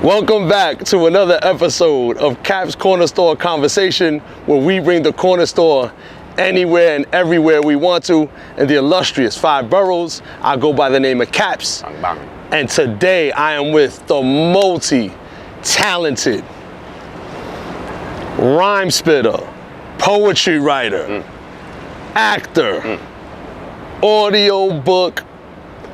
Welcome back to another episode of Cap's Corner Store Conversation, where we bring the corner store anywhere and everywhere we want to in the illustrious 5 boroughs. I go by the name of Caps. Bang, bang. And today I am with the multi-talented rhyme spitter, poetry writer, actor, audio book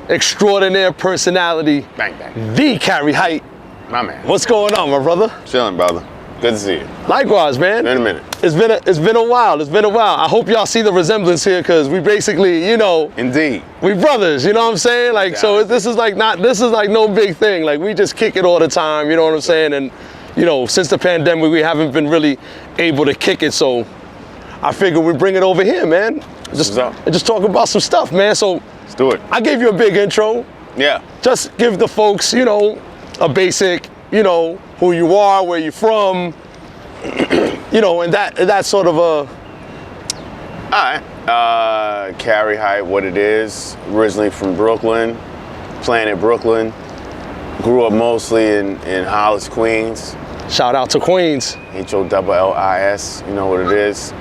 extraordinaire personality, Bang, bang. the Cary Hite. My man. What's going on, my brother? Chilling, brother. Good to see you. Likewise, man. In a minute. It's been a while. It's been a while. I hope y'all see the resemblance here, because we basically, Indeed. we brothers. You know what I'm saying? Like, Yeah. so this is like no big thing. Like, we just kick it all the time. You know what I'm saying? And since the pandemic, we haven't been really able to kick it. So I figured we bring it over here, man. Just talk about some stuff, man. So Let's do it. I gave you a big intro. Yeah. Just give the folks, a basic, who you are, where you're from, and that sort of a. All right. Cary Hite, what it is. Originally from Brooklyn, Planet Brooklyn. Grew up mostly in Hollis, Queens. Shout out to Queens. HOLLIS, you know what it is.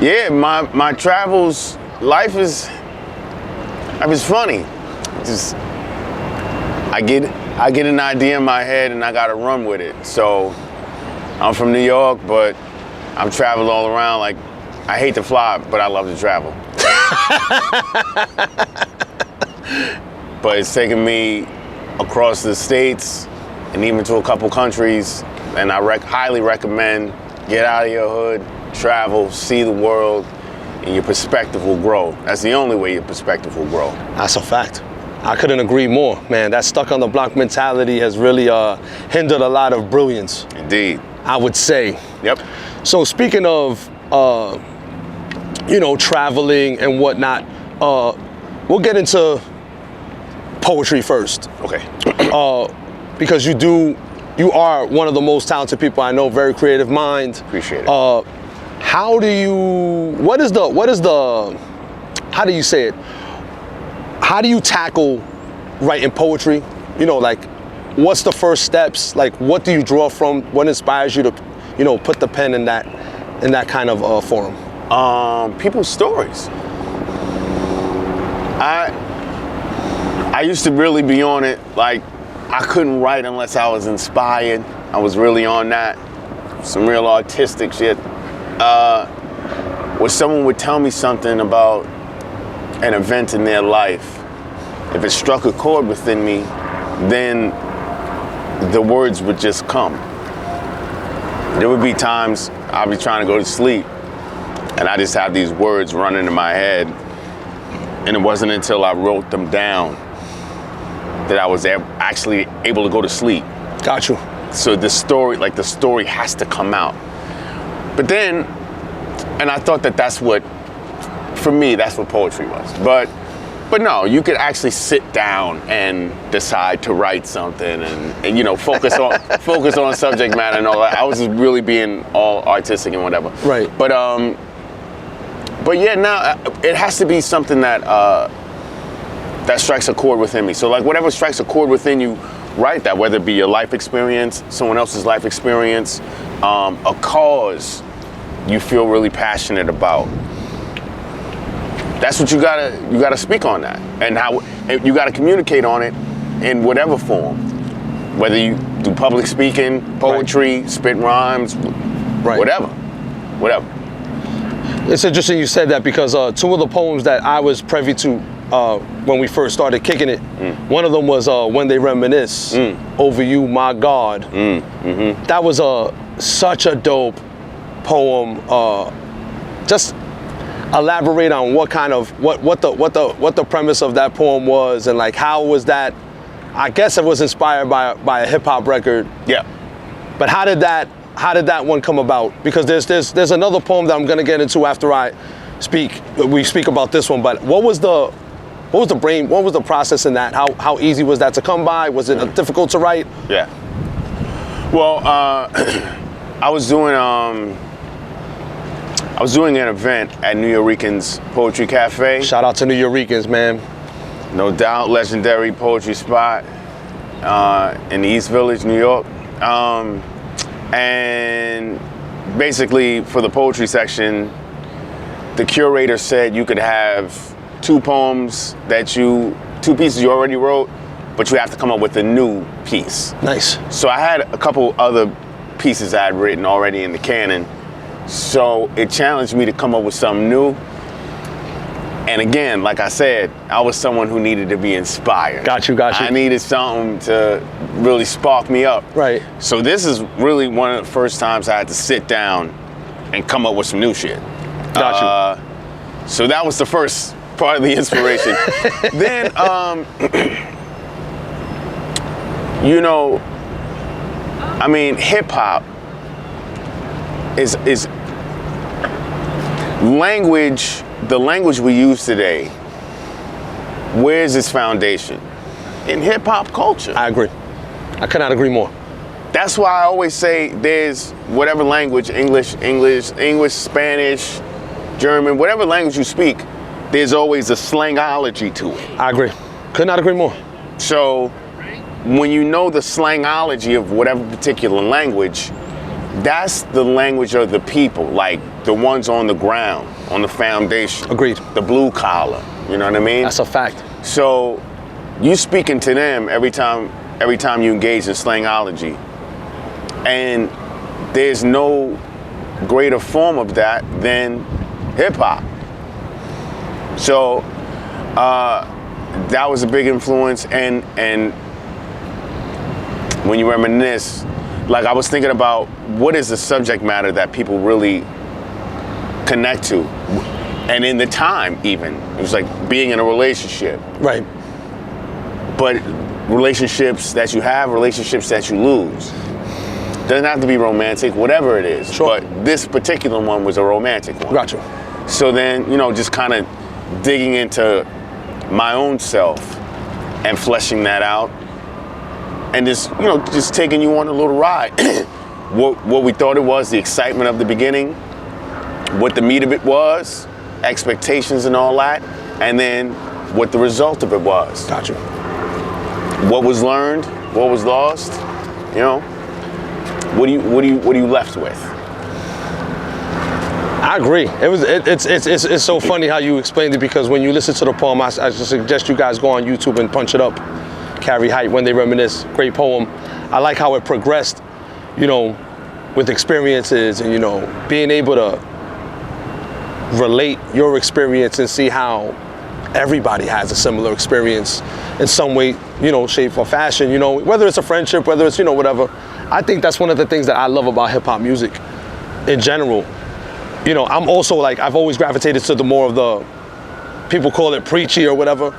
Yeah, my travels, life is funny. Just I get an idea in my head and I gotta run with it. So I'm from New York, but I've traveled all around. Like, I hate to fly, but I love to travel. But it's taken me across the states and even to a couple countries, and I highly recommend get out of your hood, travel, see the world, and your perspective will grow. That's the only way your perspective will grow. That's a fact. I couldn't agree more, man. That stuck on the block mentality has really hindered a lot of brilliance. Indeed. I would say. Yep. So speaking of, traveling and whatnot, we'll get into poetry first. Okay. Because you are one of the most talented people I know, very creative mind. Appreciate it. How do you say it? How do you tackle writing poetry? What's the first steps? Like, what do you draw from? What inspires you to, put the pen in that kind of forum? People's stories. I used to really be on it. Like, I couldn't write unless I was inspired. I was really on that. Some real artistic shit. Where someone would tell me something about an event in their life, if it struck a chord within me, then the words would just come. There would be times I'd be trying to go to sleep and I just have these words running in my head, and it wasn't until I wrote them down that I was actually able to go to sleep. Got you. So the story has to come out. But then, and I thought that's what, for me, that's what poetry was. But no, you could actually sit down and decide to write something and focus on subject matter and all that. I was just really being all artistic and whatever. Right. But yeah, now it has to be something that strikes a chord within me. So like whatever strikes a chord within you, write that, whether it be your life experience, someone else's life experience, a cause you feel really passionate about. That's what you gotta speak on that, and how you gotta communicate on it in whatever form, whether you do public speaking, poetry, right, spit rhymes, right, whatever. It's interesting you said that, because 2 of the poems that I was privy to when we first started kicking it, one of them was When They Reminisce Over You, My God. Mm-hmm. That was such a dope poem. Just elaborate on what the premise of that poem was, and like how was that? I guess it was inspired by a hip hop record. Yeah. But how did that one come about? Because there's another poem that I'm gonna get into after we speak about this one. But what was the process in that? How easy was that to come by? Was it difficult to write? Yeah. Well, I was doing an event at New Yorkers Poetry Cafe. Shout out to New Yorkers, man. No doubt, legendary poetry spot. in the East Village, New York. And basically for the poetry section, the curator said you could have two pieces you already wrote, but you have to come up with a new piece. Nice. So I had a couple other pieces I had written already in the canon. So it challenged me to come up with something new. And again, like I said, I was someone who needed to be inspired. Got you. I needed something to really spark me up. Right. So this is really one of the first times I had to sit down and come up with some new shit. Got you. So that was the first part of the inspiration. Then, you know, I mean, hip hop is language. The language we use today, where's its foundation? In hip hop culture. I agree. I could not agree more. That's why I always say there's whatever language, English, Spanish, German, whatever language you speak, there's always a slangology to it. I agree. Could not agree more. So when you know the slangology of whatever particular language, that's the language of the people, like the ones on the ground, on the foundation. Agreed. The blue collar, you know what I mean? That's a fact. So you speaking to them every time you engage in slangology. And there's no greater form of that than hip hop. So that was a big influence. And when you reminisce, like I was thinking about what is the subject matter that people really connect to. And in the time even, it was like being in a relationship. Right. But relationships that you have, relationships that you lose. Doesn't have to be romantic, whatever it is. Sure. But this particular one was a romantic one. Gotcha. So then, you know, just kind of digging into my own self and fleshing that out. And just, you know, just taking you on a little ride. What we thought it was, the excitement of the beginning, what the meat of it was, expectations and all that, and then what the result of it was. Gotcha. What was learned, what was lost, you know? What are you left with? I agree. It's so funny how you explained it, because when you listen to the poem, I suggest you guys go on YouTube and punch it up. Cary Hite, When They Reminisce, great poem. I like how it progressed, you know, with experiences and, you know, being able to relate your experience and see how everybody has a similar experience in some way, you know, shape or fashion, you know, whether it's a friendship, whether it's, you know, whatever. I think that's one of the things that I love about hip hop music in general. You know, I'm also like, I've always gravitated to the more of the, people call it preachy or whatever.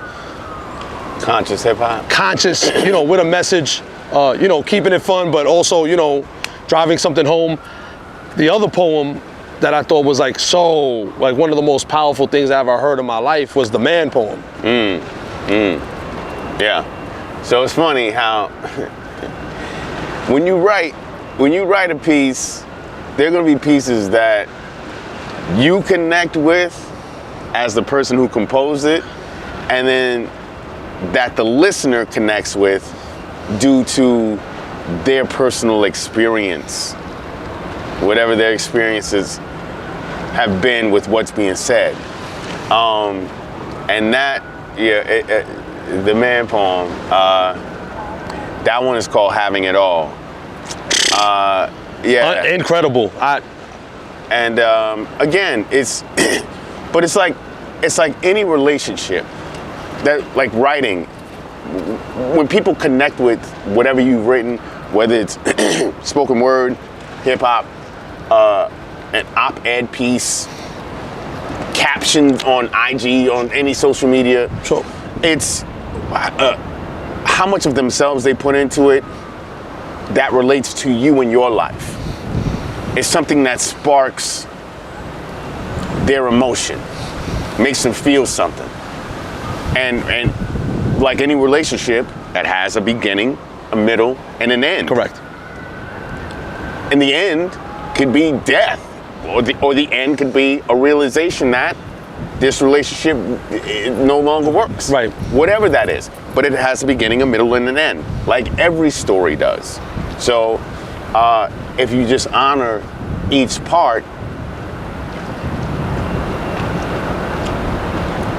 Conscious hip hop. Conscious, you know, with a message, you know, keeping it fun, but also, you know, driving something home. The other poem that I thought was like one of the most powerful things I ever heard in my life was the Man poem. Yeah. So it's funny how when you write a piece, there are going to be pieces that you connect with as the person who composed it, and then that the listener connects with due to their personal experience, whatever their experiences have been with what's being said. And that, the Man poem, that one is called Having It All. Incredible. And again, but it's like any relationship, that like writing, when people connect with whatever you've written, whether it's spoken word, hip hop, an op-ed piece, captions on IG, on any social media, Sure. It's how much of themselves they put into it that relates to you in your life. It's something that sparks their emotion, makes them feel something. And like any relationship, that has a beginning, a middle, and an end. Correct. And the end could be death, or the end could be a realization that this relationship it no longer works. Right. Whatever that is. But it has a beginning, a middle, and an end, like every story does. So if you just honor each part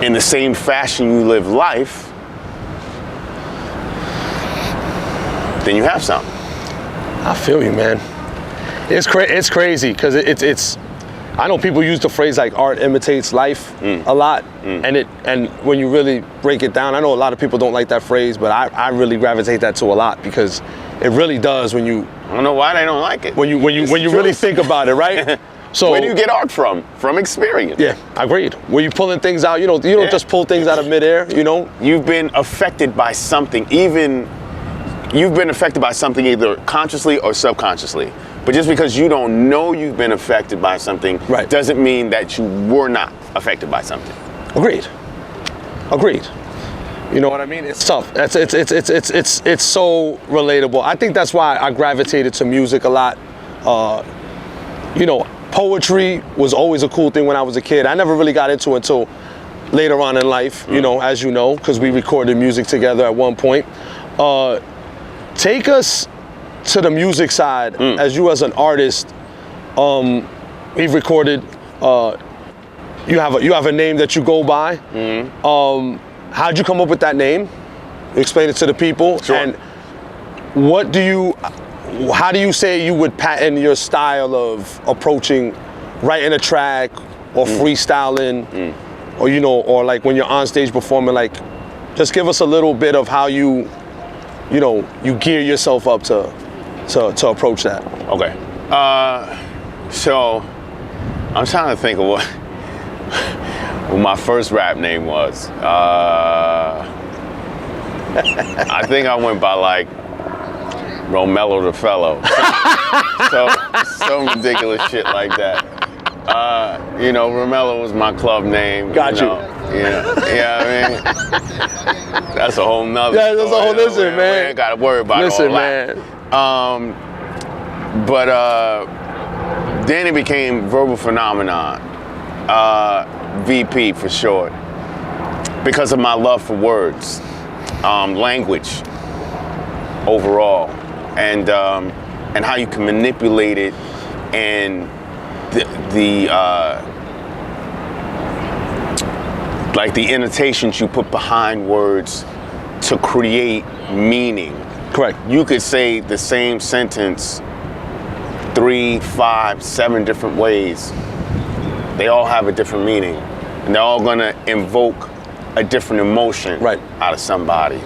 in the same fashion you live life, then you have something. I feel you, man. It's crazy because it's. I know people use the phrase like art imitates life a lot, and when you really break it down, I know a lot of people don't like that phrase, but I really gravitate that to a lot because it really does when you. I don't know why they don't like it. When you really think about it, right? So where do you get art from? From experience. Yeah, agreed. When you pulling things out, you don't just pull things out of midair, you know. You've been affected by something, you've been affected by something either consciously or subconsciously. But just because you don't know you've been affected by something doesn't mean that you were not affected by something. Agreed. You know what I mean? It's tough. It's so relatable. I think that's why I gravitated to music a lot. Poetry was always a cool thing when I was a kid. I never really got into it until later on in life, as you know, because we recorded music together at one point. Take us to the music side as you as an artist. We've recorded. You have a name that you go by. How'd you come up with that name? Explain it to the people. Sure. And how do you say you would patent your style of approaching writing a track or freestyling, or like when you're on stage performing? Like, just give us a little bit of how you gear yourself up to approach that. Okay. So I'm trying to think of what my first rap name was. I think I went by like Romello the Fellow. Some ridiculous shit like that. Romello was my club name. Got you. Yeah, I mean, that's a whole nother. Yeah, that's a whole. Listen, man. We ain't gotta worry about all that. But then it became Verbal Phenomenon, VP for short, because of my love for words, language overall, and how you can manipulate it, and the annotations you put behind words to create meaning. Correct. You could say the same sentence 3, 5, 7 different ways. They all have a different meaning, and they're all gonna invoke a different emotion out of somebody.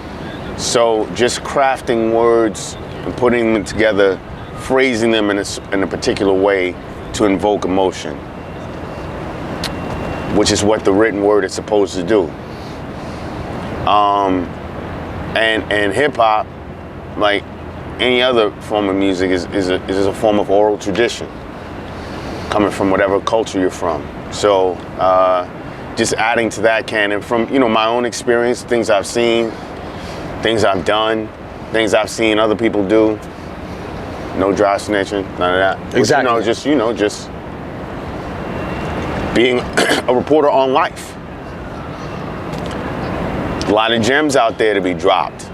So just crafting words and putting them together, phrasing them in a particular way to invoke emotion, which is what the written word is supposed to do. And hip hop, like any other form of music, is a form of oral tradition, coming from whatever culture you're from. So just adding to that canon from my own experience, things I've seen, things I've done, things I've seen other people do. No dry snitching, none of that. Exactly. But, just being a reporter on life. A lot of gems out there to be dropped.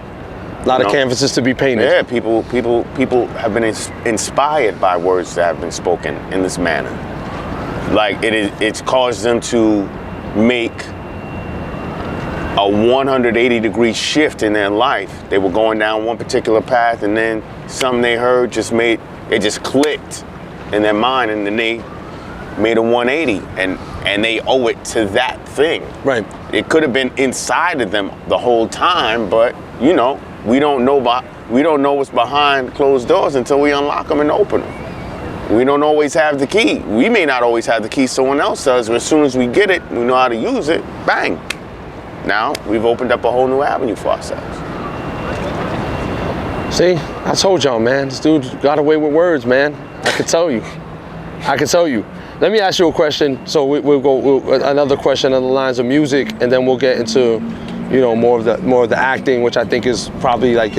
A lot of canvases to be painted. Yeah, people have been inspired by words that have been spoken in this manner. Like it's caused them to make a 180-degree shift in their life. They were going down one particular path, and then something they heard just clicked in their mind, and then they made a 180, and they owe it to that thing. Right. It could have been inside of them the whole time, but we don't know what's behind closed doors until we unlock them and open them. We don't always have the key. We may not always have the key, someone else does, but as soon as we get it, we know how to use it, bang. Now we've opened up a whole new avenue for ourselves. See, I told y'all, man, this dude got away with words, man. I could tell you. Let me ask you a question. So we'll go another question on the lines of music, and then we'll get into, more of the acting, which I think is probably like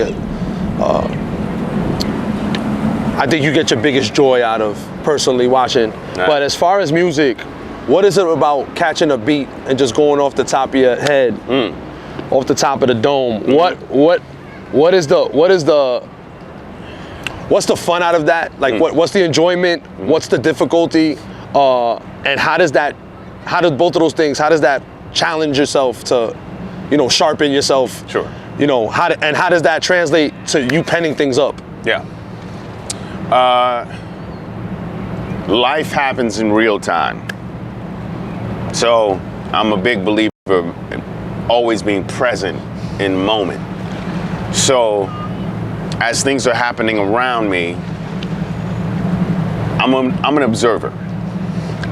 I think you get your biggest joy out of personally watching. Right. But as far as music, what is it about catching a beat and just going off the top of your head, off the top of the dome? What's the fun out of that? Like, what's the enjoyment? What's the difficulty? And how does both of those things, how does that challenge yourself to, sharpen yourself? Sure. How does that translate to you penning things up? Yeah. Life happens in real time. So I'm a big believer in always being present in the moment. So as things are happening around me, I'm an observer.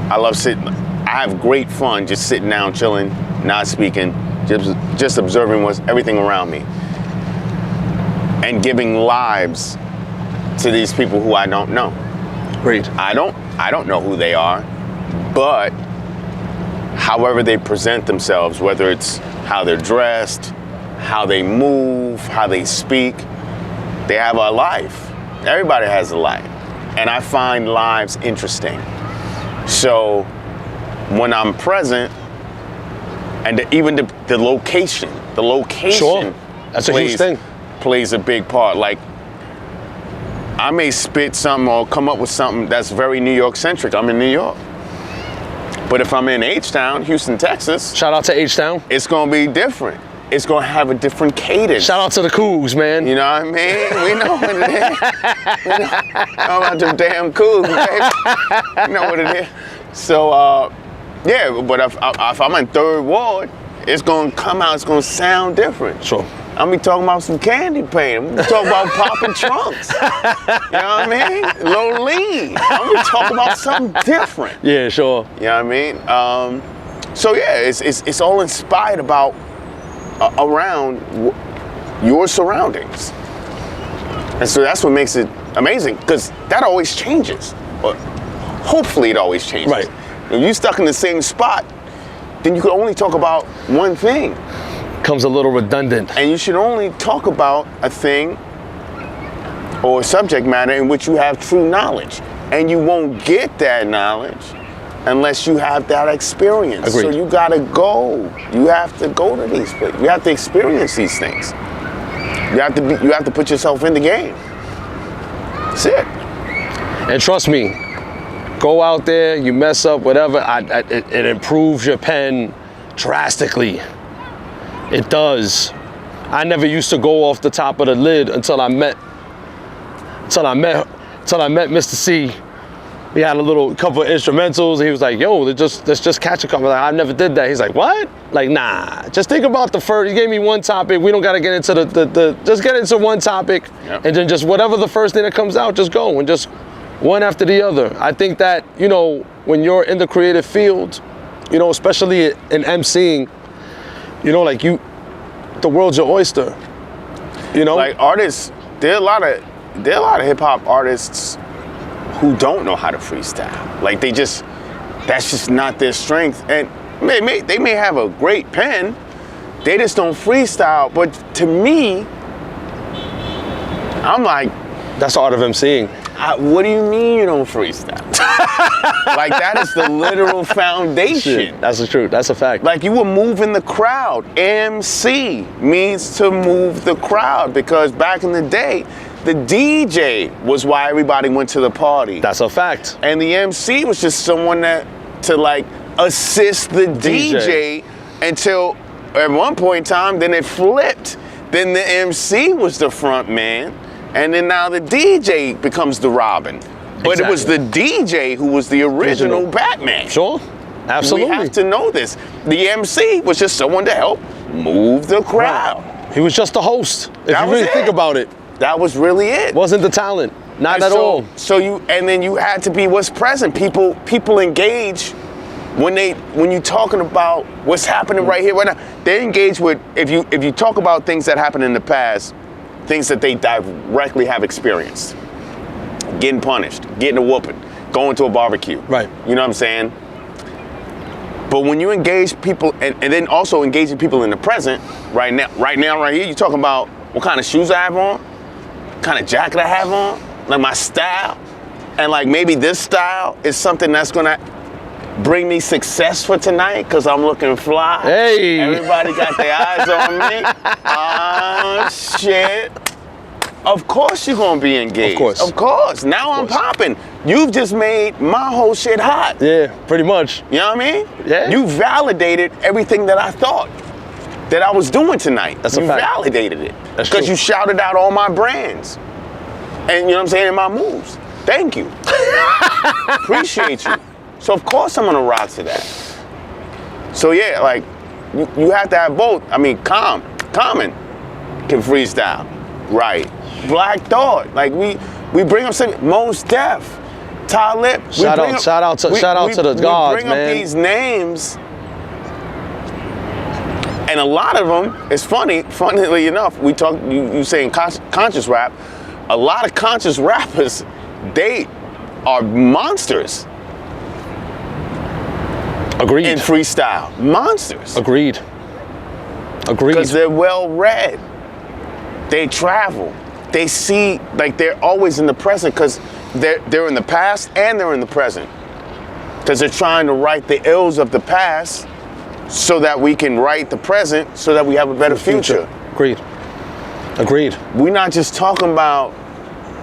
I love sitting. I have great fun just sitting down, chilling, not speaking, just observing everything around me, and giving lives to these people who I don't know. Great. I don't know who they are, but however they present themselves, whether it's how they're dressed, how they move, how they speak, they have a life. Everybody has a life. And I find lives interesting. So when I'm present, and even the location Sure. That's a huge thing. Plays a big part. Like, I may spit something or come up with something that's very New York centric. I'm in New York. But if I'm in H-Town, Houston, Texas. Shout out to H-Town. It's gonna be different. It's gonna have a different cadence. Shout out to the Cougs, man. You know what I mean? We know what it is. We know about them damn Cougs, baby. You know what it is. So, yeah, but if I'm in Third Ward, it's gonna come out, it's gonna sound different. Sure. I'm be talking about some candy paint. I'm be talking about popping trunks. You know what I mean? Low lean. I'm be talking about something different. Yeah, sure. You know what I mean? So yeah, it's all inspired about around your surroundings, and so that's what makes it amazing, because that always changes. But hopefully, it always changes. Right. If you're stuck in the same spot, then you can only talk about one thing. Comes a little redundant. And you should only talk about a thing or a subject matter in which you have true knowledge. And you won't get that knowledge unless you have that experience. Agreed. So you gotta go. You have to go to these places. You have to experience these things. You have to put yourself in the game. That's it. And trust me, go out there, you mess up, whatever, it improves your pen drastically. It does. I never used to go off the top of the lid until I met Mr. C. We had a couple of instrumentals, and he was like, yo, let's just catch a couple. Like, I never did that. He's like, what? Like, nah, just think about the first. He gave me one topic. We don't got to get into just get into one topic. Yep. And then just whatever the first thing that comes out, just go, and just one after the other. I think that, when you're in the creative field, especially in MCing, like the world's your oyster. Like artists, there are a lot of hip hop artists who don't know how to freestyle. Like that's just not their strength. And they may have a great pen, they just don't freestyle. But to me, I'm like, that's the art of MCing. What do you mean you don't freestyle? Like, that is the literal foundation. Shit, that's the truth. That's a fact. Like, you were moving the crowd. MC means to move the crowd, because back in the day, the DJ was why everybody went to the party. That's a fact. And the MC was just someone to assist the DJ until at one point in time, then it flipped. Then the MC was the front man. And then now the DJ becomes the Robin. But It was the DJ who was the original Batman. Sure, absolutely. We have to know this. The MC was just someone to help move the crowd. Right. He was just the host, if you really think about it. That was really it. Wasn't the talent, not at all. So you had to be what's present. People engage when you're talking about what's happening right here, right now. They engage with, if you talk about things that happened in the past, things that they directly have experienced. Getting punished, getting a whooping, going to a barbecue. Right. You know what I'm saying? But when you engage people, and then also engaging people in the present, right here, you're talking about what kind of shoes I have on, what kind of jacket I have on, like my style. And like maybe this style is something that's gonna bring me success for tonight because I'm looking fly. Hey. Everybody got their eyes on me. Oh, shit. Of course you're going to be engaged. Of course. Of course. Now I'm popping. You've just made my whole shit hot. Yeah, pretty much. You know what I mean? Yeah. You validated everything that I thought that I was doing tonight. That's a fact. You validated it. That's Because true. you shouted out all my brands. And you know what I'm saying, in my moves. Thank you. Appreciate you. So of course I'm gonna rock to that. So yeah, like you have to have both. I mean, Common can freestyle, right? Black Thought, like we bring up some Mos Def, Talib. Shout out to the gods, we bring man. up these names, and a lot of them. It's funny. Funnily enough, we talk. You saying conscious rap. A lot of conscious rappers, they are monsters. Agreed. In freestyle, monsters. Agreed. Because they're well read. They travel. They see, like they're always in the present because they're in the past and they're in the present. Because they're trying to right the ills of the past so that we can right the present so that we have a better future. Agreed. We're not just talking about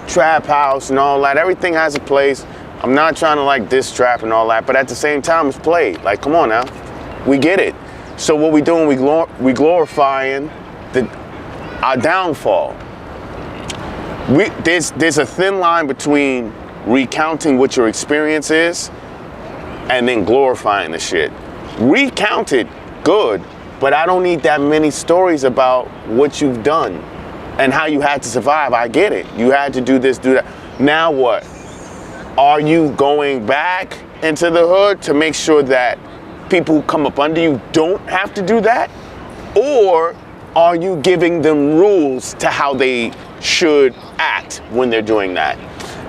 trap house and all that. Everything has a place. I'm not trying to like diss trap and all that, but at the same time, it's played. Like, come on now, we get it. So what we doing? We glorifying our downfall. There's a thin line between recounting what your experience is and then glorifying the shit. Recount it, good, but I don't need that many stories about what you've done and how you had to survive. I get it. You had to do this, do that. Now what? Are you going back into the hood to make sure that people who come up under you don't have to do that? Or are you giving them rules to how they should act when they're doing that?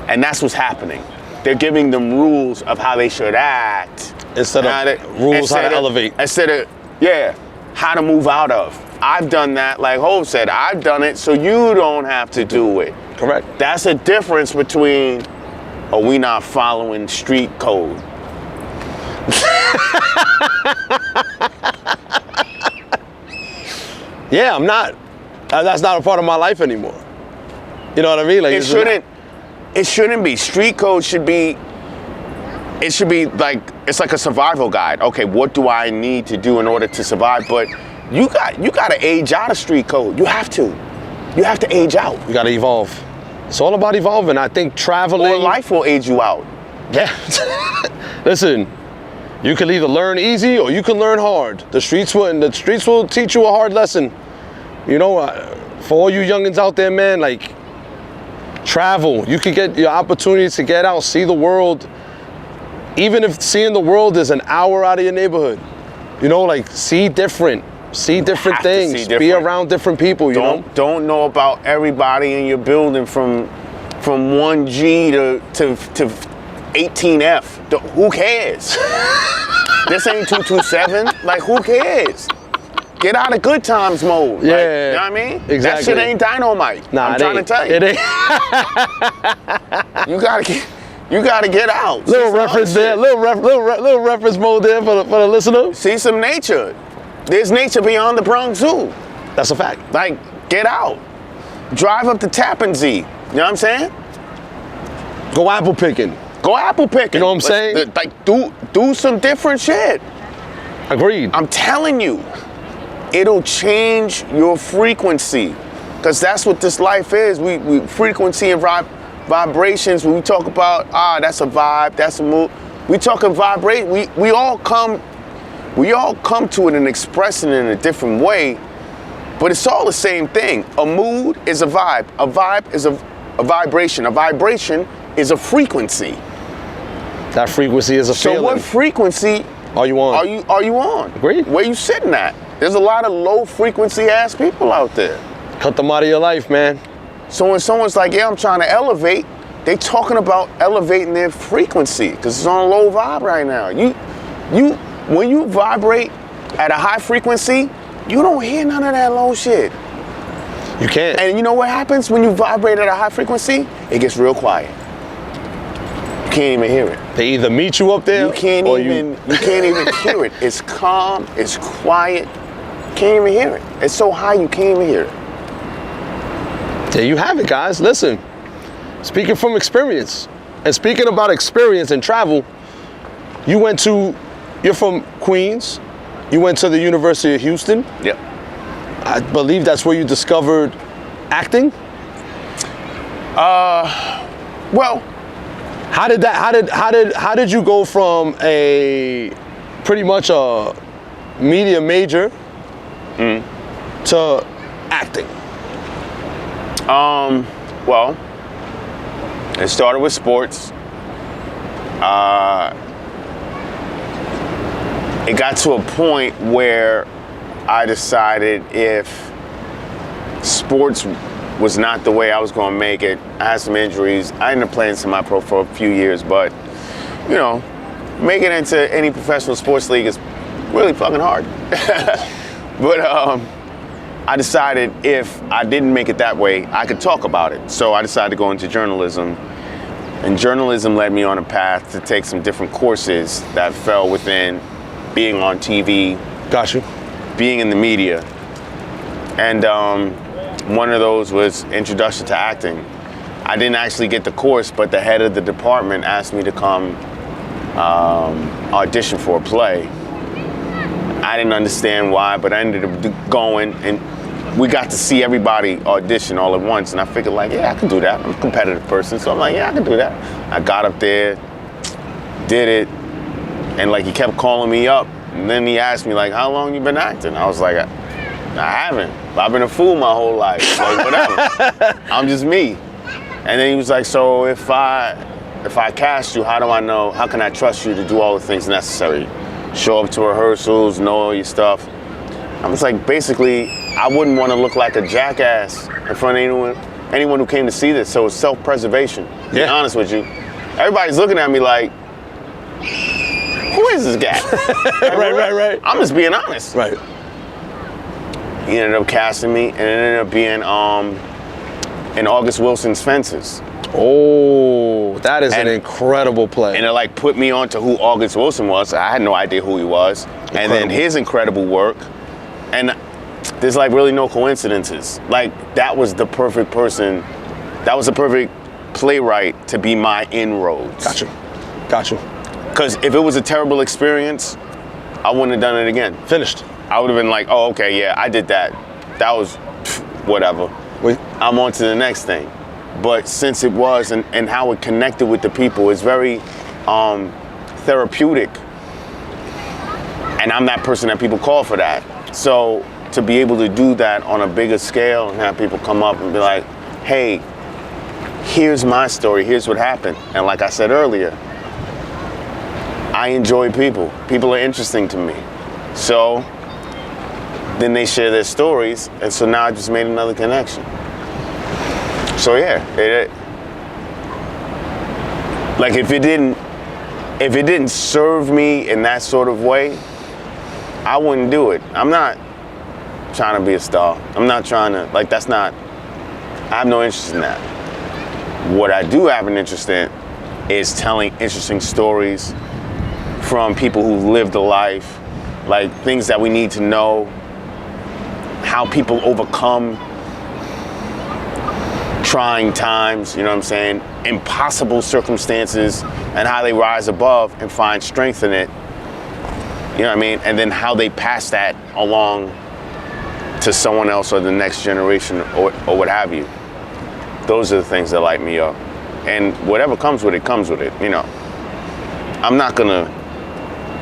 And that's what's happening. They're giving them rules of how they should act. Instead of rules how to elevate. Instead of, yeah, how to move out of. I've done that, like Hov said, I've done it so you don't have to do it. Correct. That's a difference between, are we not following street code? Yeah, I'm not. That's not a part of my life anymore. You know what I mean? Like It shouldn't be. Street code should be. It should be like it's like a survival guide. Okay, what do I need to do in order to survive? But you got to age out of street code. You have to. You have to age out. You got to evolve. It's all about evolving. I think traveling. Or life will age you out. Yeah. Listen, you can either learn easy or you can learn hard. The streets will teach you a hard lesson. You know, for all you youngins out there, man, like travel. You can get your opportunity to get out, see the world. Even if seeing the world is an hour out of your neighborhood, you know, like see different things, be around different people. Don't know about everybody in your building from 1G to 18F. Who cares? This ain't 227. Like, who cares? Get out of good times mode. Yeah, like, you know what I mean? Exactly. That shit ain't dynamite. Nah, I'm trying to tell you. It ain't. You gotta get out. Little reference there. Little reference mode there for the listener. See some nature. There's nature beyond the Bronx Zoo. That's a fact. Like, get out. Drive up to Tappan Zee. You know what I'm saying? Go apple picking. Go apple picking. You know what I'm saying? Like, do some different shit. Agreed. I'm telling you, it'll change your frequency. Because that's what this life is. We frequency and vibrations. When we talk about, that's a vibe, that's a mood. We talking vibrate. We all come to it and express it in a different way, but it's all the same thing. A mood is a vibe. A vibe is a vibration. A vibration is a frequency. That frequency is a feeling. So what frequency are you on? Are you on? Agreed. Where you sitting at? There's a lot of low frequency ass people out there. Cut them out of your life, man. So when someone's like, yeah, I'm trying to elevate, they talking about elevating their frequency because it's on a low vibe right now. When you vibrate at a high frequency, you don't hear none of that low shit. You can't. And you know what happens when you vibrate at a high frequency? It gets real quiet. You can't even hear it. They either meet you up there, You can't or even hear it. It's calm, it's quiet. Can't even hear it. It's so high you can't even hear it. There you have it, guys. Listen, speaking from experience, and speaking about experience and travel, you're from Queens, you went to the University of Houston. Yep. I believe that's where you discovered acting. Well, How did you go from a pretty much a media major to acting? Well, it started with sports. It got to a point where I decided if sports was not the way I was going to make it. I had some injuries. I ended up playing semi-pro for a few years, but, you know, making it into any professional sports league is really fucking hard. But I decided if I didn't make it that way, I could talk about it. So I decided to go into journalism. And journalism led me on a path to take some different courses that fell within being on TV. Got you. Being in the media. And one of those was Introduction to Acting. I didn't actually get the course, but the head of the department asked me to come audition for a play. I didn't understand why, but I ended up going, and we got to see everybody audition all at once, and I figured like, yeah, I can do that. I'm a competitive person, so I'm like, yeah, I can do that. I got up there, did it, and like he kept calling me up, and then he asked me like, how long you been acting? I was like, I haven't. I've been a fool my whole life. Like, whatever. I'm just me. And then he was like, so if I cast you, how do I know? How can I trust you to do all the things necessary? Show up to rehearsals, know all your stuff. I was like, basically, I wouldn't want to look like a jackass in front of anyone who came to see this. So it's self-preservation. To be honest with you, everybody's looking at me like, who is this guy? Right. I'm just being honest. Right. He ended up casting me, and it ended up being in August Wilson's Fences. Oh, that is an incredible play. And it like put me on to who August Wilson was. I had no idea who he was. Incredible. And then his incredible work. And there's like really no coincidences. Like that was the perfect person. That was the perfect playwright to be my inroads. Got you. Because if it was a terrible experience, I wouldn't have done it again. Finished. I would have been like, oh, okay, yeah, I did that. That was whatever. I'm on to the next thing. But since it was and how it connected with the people, it's very therapeutic. And I'm that person that people call for that. So to be able to do that on a bigger scale and have people come up and be like, hey, here's my story, here's what happened. And like I said earlier, I enjoy people. People are interesting to me. So then they share their stories, and so now I just made another connection. So yeah, like if it didn't serve me in that sort of way, I wouldn't do it. I'm not trying to be a star. I'm not trying to, like that's not, I have no interest in that. What I do have an interest in is telling interesting stories from people who've lived a life, like things that we need to know, how people overcome trying times, you know what I'm saying, impossible circumstances, and how they rise above and find strength in it, you know what I mean, and then how they pass that along to someone else or the next generation or what have you. Those are the things that light me up. And whatever comes with it, you know. I'm not gonna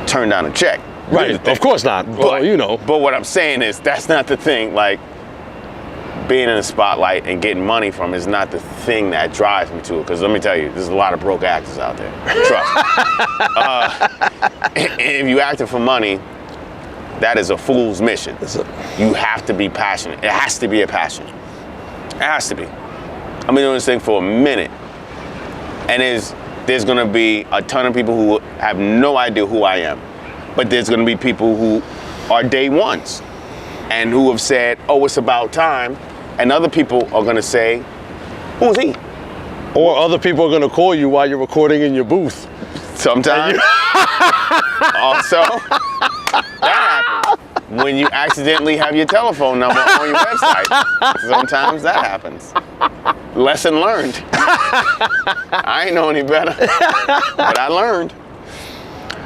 turn down a check. Right, of course not. But, you know. But what I'm saying is that's not the thing. Like, being in the spotlight and getting money from is not the thing that drives me to it. Because let me tell you, there's a lot of broke actors out there. Trust me. If you acting for money, that is a fool's mission. You have to be passionate. It has to be a passion. It has to be. I've been doing this thing for a minute. And there's going to be a ton of people who have no idea who I am. But there's going to be people who are day ones and who have said, oh, it's about time. And other people are going to say, who's he? Or other people are gonna call you while you're recording in your booth. Sometimes. Also, that happens. When you accidentally have your telephone number on your website. Sometimes that happens. Lesson learned. I ain't know any better, but I learned.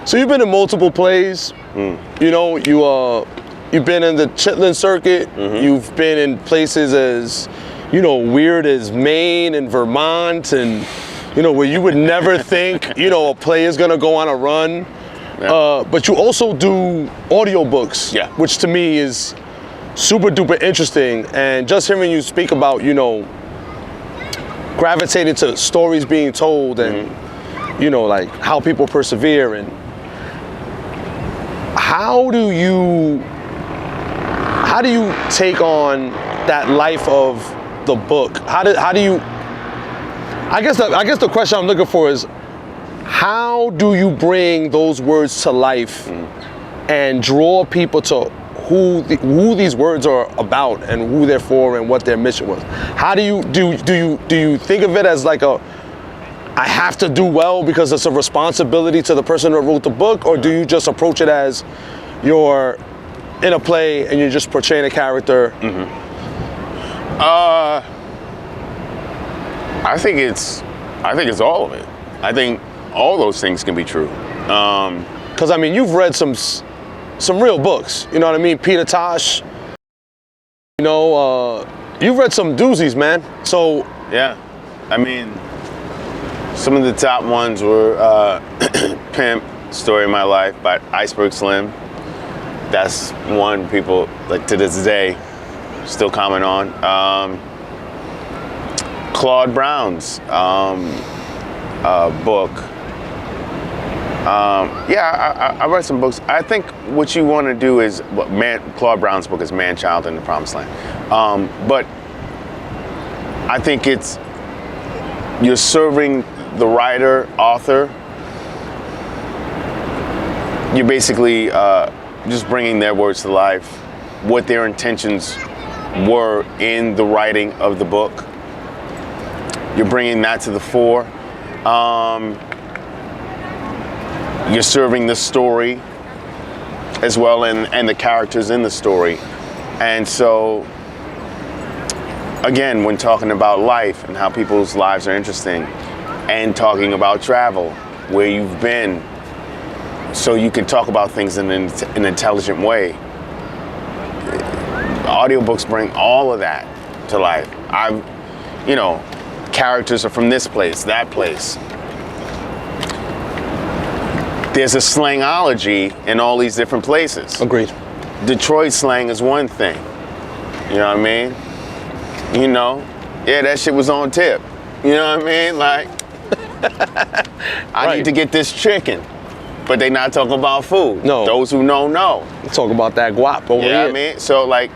So you've been in multiple plays. You know, you've been in the Chitlin circuit. You've been in places as, you know, weird as Maine and Vermont, and you know, where you would never think, you know, a play is gonna go on a run. Yeah. But you also do audiobooks, which to me is super duper interesting. And just hearing you speak about, you know, gravitating to stories being told, and you know, like how people persevere, and how do you take on that life of the book? How do you? I guess the question I'm looking for is, how do you bring those words to life and draw people to who these words are about and who they're for and what their mission was? How do you think of it as like I have to do well because it's a responsibility to the person that wrote the book, or do you just approach it as you're in a play and you're just portraying a character? I think it's all of it. I think all those things can be true. Because I mean, you've read some real books. You know what I mean? Peter Tosh. You know, you've read some doozies, man. So yeah, I mean, some of the top ones were Pimp, Story of My Life by Iceberg Slim. That's one people, like, to this day still comment on. Claude Brown's book. I read some books. I think what you want to do is, Claude Brown's book is Man Child in the Promised Land. But I think you're serving the writer, author. You're basically just bringing their words to life, what their intentions were in the writing of the book. You're bringing that to the fore. You're serving the story as well, and the characters in the story. And so, again, when talking about life and how people's lives are interesting, and talking about travel, where you've been, so you can talk about things in an intelligent way. Audiobooks bring all of that to life. Characters are from this place, that place. There's a slangology in all these different places. Agreed. Detroit slang is one thing. You know what I mean? You know, yeah, that shit was on tip. You know what I mean? Like, I need to get this chicken, but they not talking about food. No. Those who know. Talk about that guap over here. You know what I mean? So, like,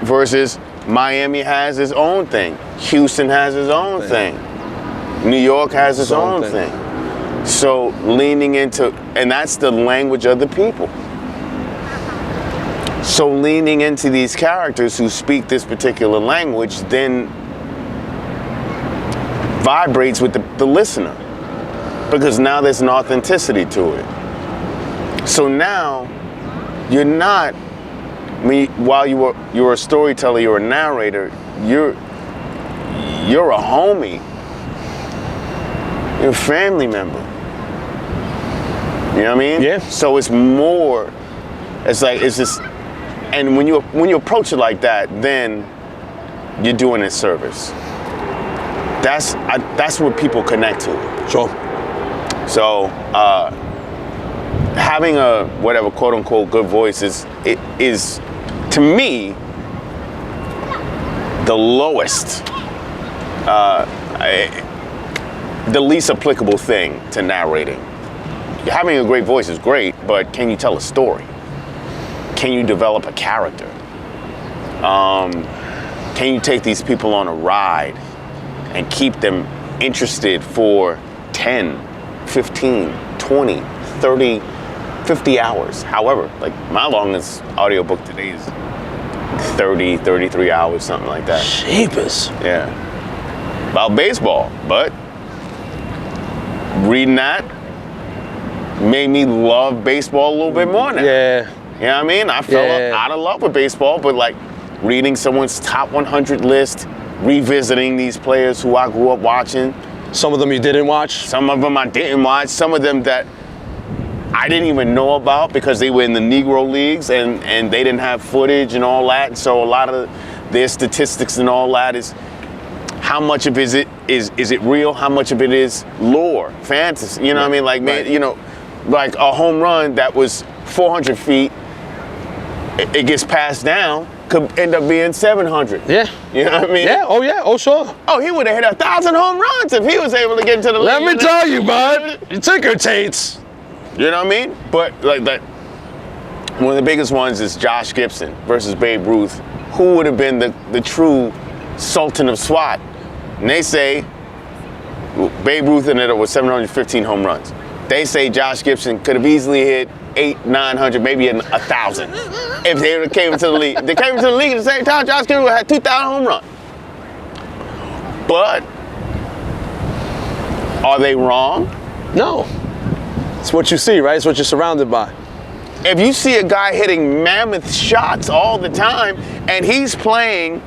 versus Miami has its own thing. Houston has its own thing. New York has its own thing. So leaning into, and that's the language of the people. So leaning into these characters who speak this particular language then vibrates with the listener, because now there's an authenticity to it. So now you're not, while you're a storyteller, you're a narrator, you're a homie, you're a family member. You know what I mean? Yeah. So it's more, it's just, and when you approach it like that, then you're doing it service. That's what people connect to. Sure. So having a whatever quote unquote good voice is to me the lowest, the least applicable thing to narrating. Having a great voice is great, but can you tell a story? Can you develop a character? Can you take these people on a ride and keep them interested for 10, 15, 20, 30, 50 hours? However, like my longest audiobook today is 30, 33 hours, something like that. Jeepers. Yeah. about baseball. But reading that made me love baseball a little bit more now. Yeah. You know what I mean? I fell out of love with baseball, but like reading someone's top 100 list, revisiting these players who I grew up watching. Some of them you didn't watch? Some of them I didn't watch. Some of them that I didn't even know about because they were in the Negro leagues and they didn't have footage and all that. And so a lot of their statistics and all that is how much of is it real? How much of it is lore, fantasy? You know what I mean? Like, man, you know, like a home run that was 400 feet, it gets passed down, could end up being 700. Yeah. You know what I mean? Yeah, oh sure. Oh, he would have hit 1,000 home runs if he was able to get into the league. Let me tell you, bud. You ticker tates. You know what I mean? But like that, one of the biggest ones is Josh Gibson versus Babe Ruth. Who would have been the true Sultan of SWAT? And they say Babe Ruth ended up with 715 home runs. They say Josh Gibson could have easily hit 800, 900, maybe 1,000 if they would have came into the league. If they came into the league at the same time, Josh Gibson would have had 2,000 home runs. But are they wrong? No. It's what you see, right? It's what you're surrounded by. If you see a guy hitting mammoth shots all the time and he's playing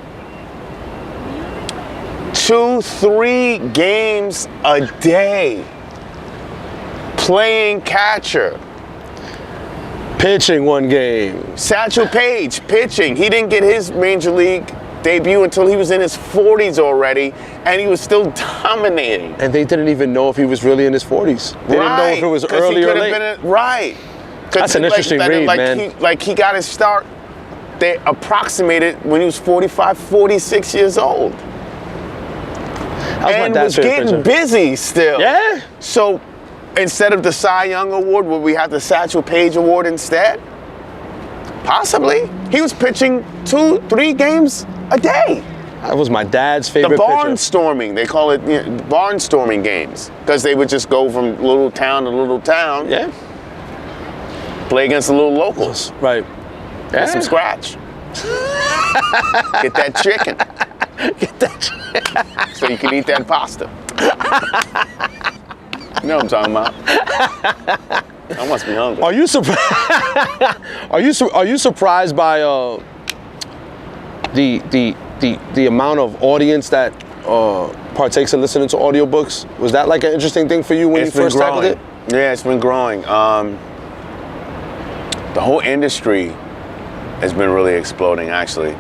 2-3 games a day, playing catcher, Pitching one game. Satchel Paige pitching. He didn't get his major league debut until he was in his 40s already, and he was still dominating. And they didn't even know if he was really in his 40s. They didn't know if it was early or late. Right. That's an interesting read, man. He got his start, they approximated when he was 45, 46 years old. That was my dad's favorite getting pitcher. busy still. Yeah. So instead of the Cy Young Award, would we have the Satchel Paige Award instead? Possibly. He was pitching 2-3 games a day. That was my dad's favorite The pitcher. barnstorming, they call it barnstorming games, because they would just go from little town to little town. Yeah. Play against the little locals. Right. Get some scratch. Get that chicken. Get that shit. So you can eat that pasta. You know what I'm talking about? I must be hungry. Are you surprised? Are you surprised by the amount of audience that partakes in listening to audiobooks? Was that like an interesting thing for you when you first tackled it? Yeah, it's been growing. The whole industry has been really exploding, actually,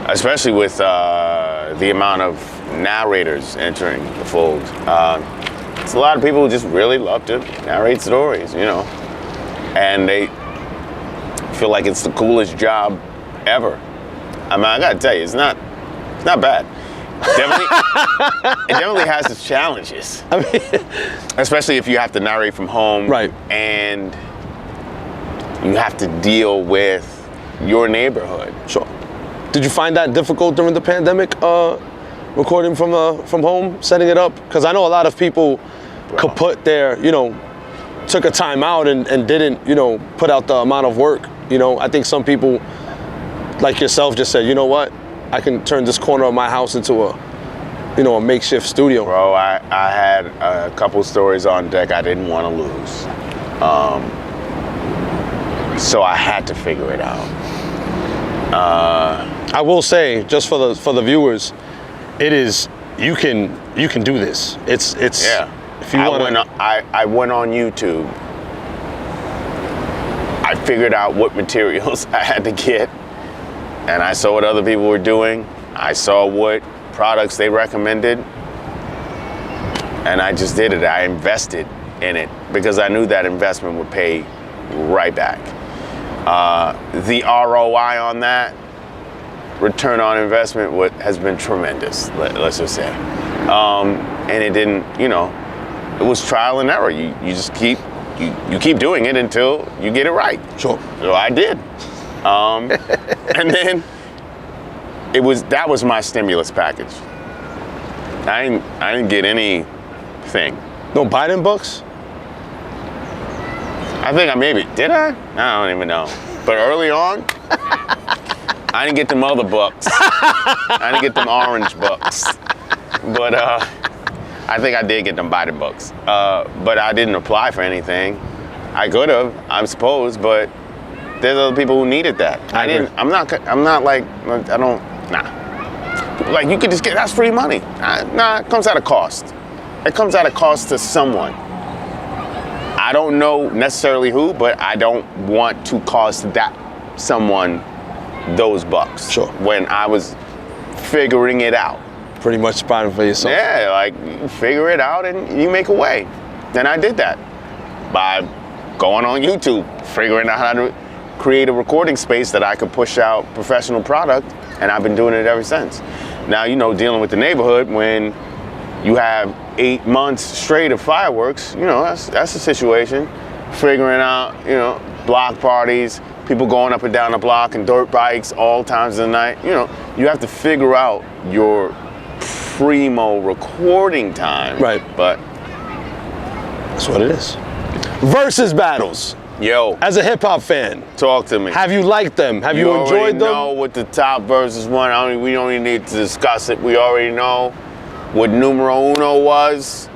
especially with the amount of narrators entering the fold. It's a lot of people who just really love to narrate stories, you know, and they feel like it's the coolest job ever. I mean, I gotta tell you, it's not bad. It definitely has its challenges. I mean, especially if you have to narrate from home, right? And you have to deal with your neighborhood. Sure. Did you find that difficult during the pandemic, recording from home, setting it up? Because I know a lot of people could put their, took a time out and didn't, put out the amount of work. I think some people, like yourself, just said, you know what, I can turn this corner of my house into a makeshift studio. Bro, I had a couple stories on deck I didn't want to lose. So I had to figure it out. I will say, just for the viewers, it is, you can do this. It's yeah. If you want to, I went on YouTube. I figured out what materials I had to get, and I saw what other people were doing. I saw what products they recommended, and I just did it. I invested in it because I knew that investment would pay right back. The ROI on that, return on investment, has been tremendous, let's just say. And it didn't, it was trial and error. You just keep doing it until you get it right. Sure. So I did. And then that was my stimulus package. I didn't get anything. No Biden books? I think did I? I don't even know. But early on, I didn't get them other books. I didn't get them orange books. But I think I did get them by the books. But I didn't apply for anything. I could have, I suppose, but there's other people who needed that. I agree. I'm not like, I don't, nah. Like, you could just get, that's free money. Nah, it comes at a cost. It comes at a cost to someone. I don't know necessarily who, but I don't want to cost that someone those bucks. Sure. When I was figuring it out. Pretty much finding for yourself. Yeah, like, you figure it out and you make a way. Then I did that by going on YouTube, figuring out how to create a recording space that I could push out professional product, and I've been doing it ever since. Now, you know, dealing with the neighborhood when you have 8 months straight of fireworks, you know, that's a situation. Figuring out, you know, block parties, people going up and down the block and dirt bikes all times of the night. You know, you have to figure out your primo recording time. Right. But that's what it is. Versus battles. Yo, As a hip hop fan, talk to me. have you liked them? Have you enjoyed them? We know what the top versus one. We don't even need to discuss it. We already know what numero uno was.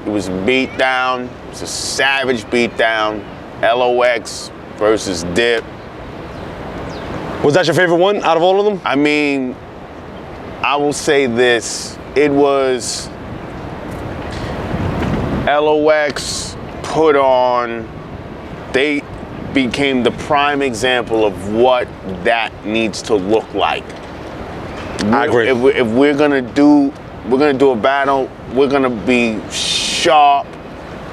It was a beat down. It was a savage beat down. LOX versus Dip. Was that your favorite one out of all of them? I mean, I will say this. It was LOX put on, they became the prime example of what that needs to look like. I agree. If we're gonna do a battle, we're gonna be sharp.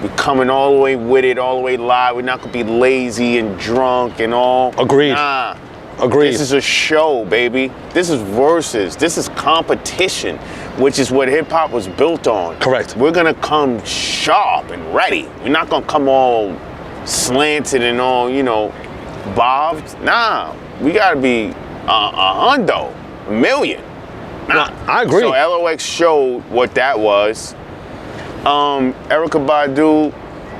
We're coming all the way with it, all the way live. We're not gonna be lazy and drunk and all. Agreed. Nah. Agreed. This is a show, baby. This is verses. This is competition, which is what hip hop was built on. Correct. We're gonna come sharp and ready. We're not gonna come all slanted and all, you know, bobbed. Nah, we gotta be a hundo, a million. Nah, I agree. So LOX showed what that was. Erykah Badu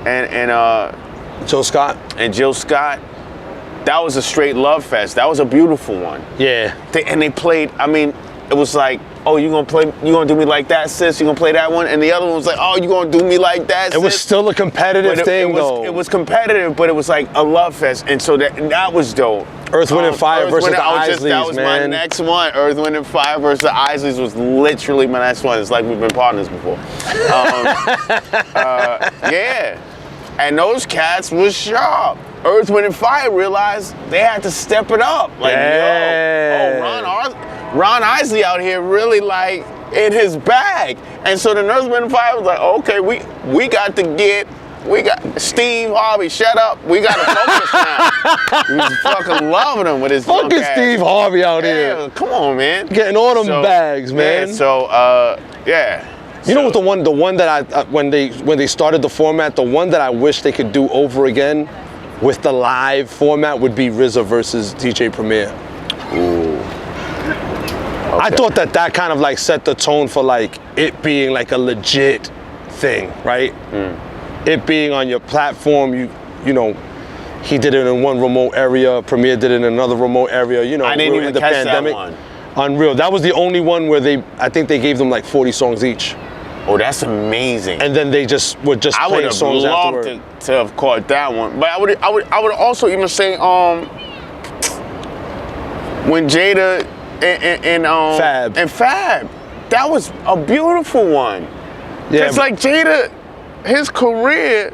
and Joe Scott. Jill Scott. That was a straight love fest. That was a beautiful one. Yeah. They played, I mean, it was like, oh, you gonna do me like that, sis? You gonna play that one? And the other one was like, oh, you gonna do me like that, sis? It was still a competitive thing, though. It was competitive, but it was like a love fest. And so that was dope. Earth, Wind, and Fire versus the Isleys, that was my next one. Earth, Wind, and Fire versus the Isleys was literally my next one. It's like we've been partners before. Yeah. And those cats was sharp. Earth, Wind, and Fire realized they had to step it up. Like, Ron Isley out here really like in his bag. And so the Earth, Wind, and Fire was like, okay, we got Steve Harvey, shut up. We got to focus now. He was fucking loving him with his fucking Steve Harvey out here. Come on, man. Getting all them bags, man. Yeah, so, yeah. You know what, the one that I when they started the format, the one that I wish they could do over again with the live format would be RZA versus DJ Premier. Ooh. Okay. I thought that kind of like set the tone for like it being like a legit thing, right? It being on your platform, you know, he did it in one remote area, Premier did it in another remote area, you know, I didn't even catch that one. Unreal. That was the only one where I think they gave them like 40 songs each. Oh, that's amazing. And then they just were just playing songs afterward. I would have loved to have caught that one. But I would also even say when Jada and Fab, that was a beautiful one. Yeah, it's like Jada, his career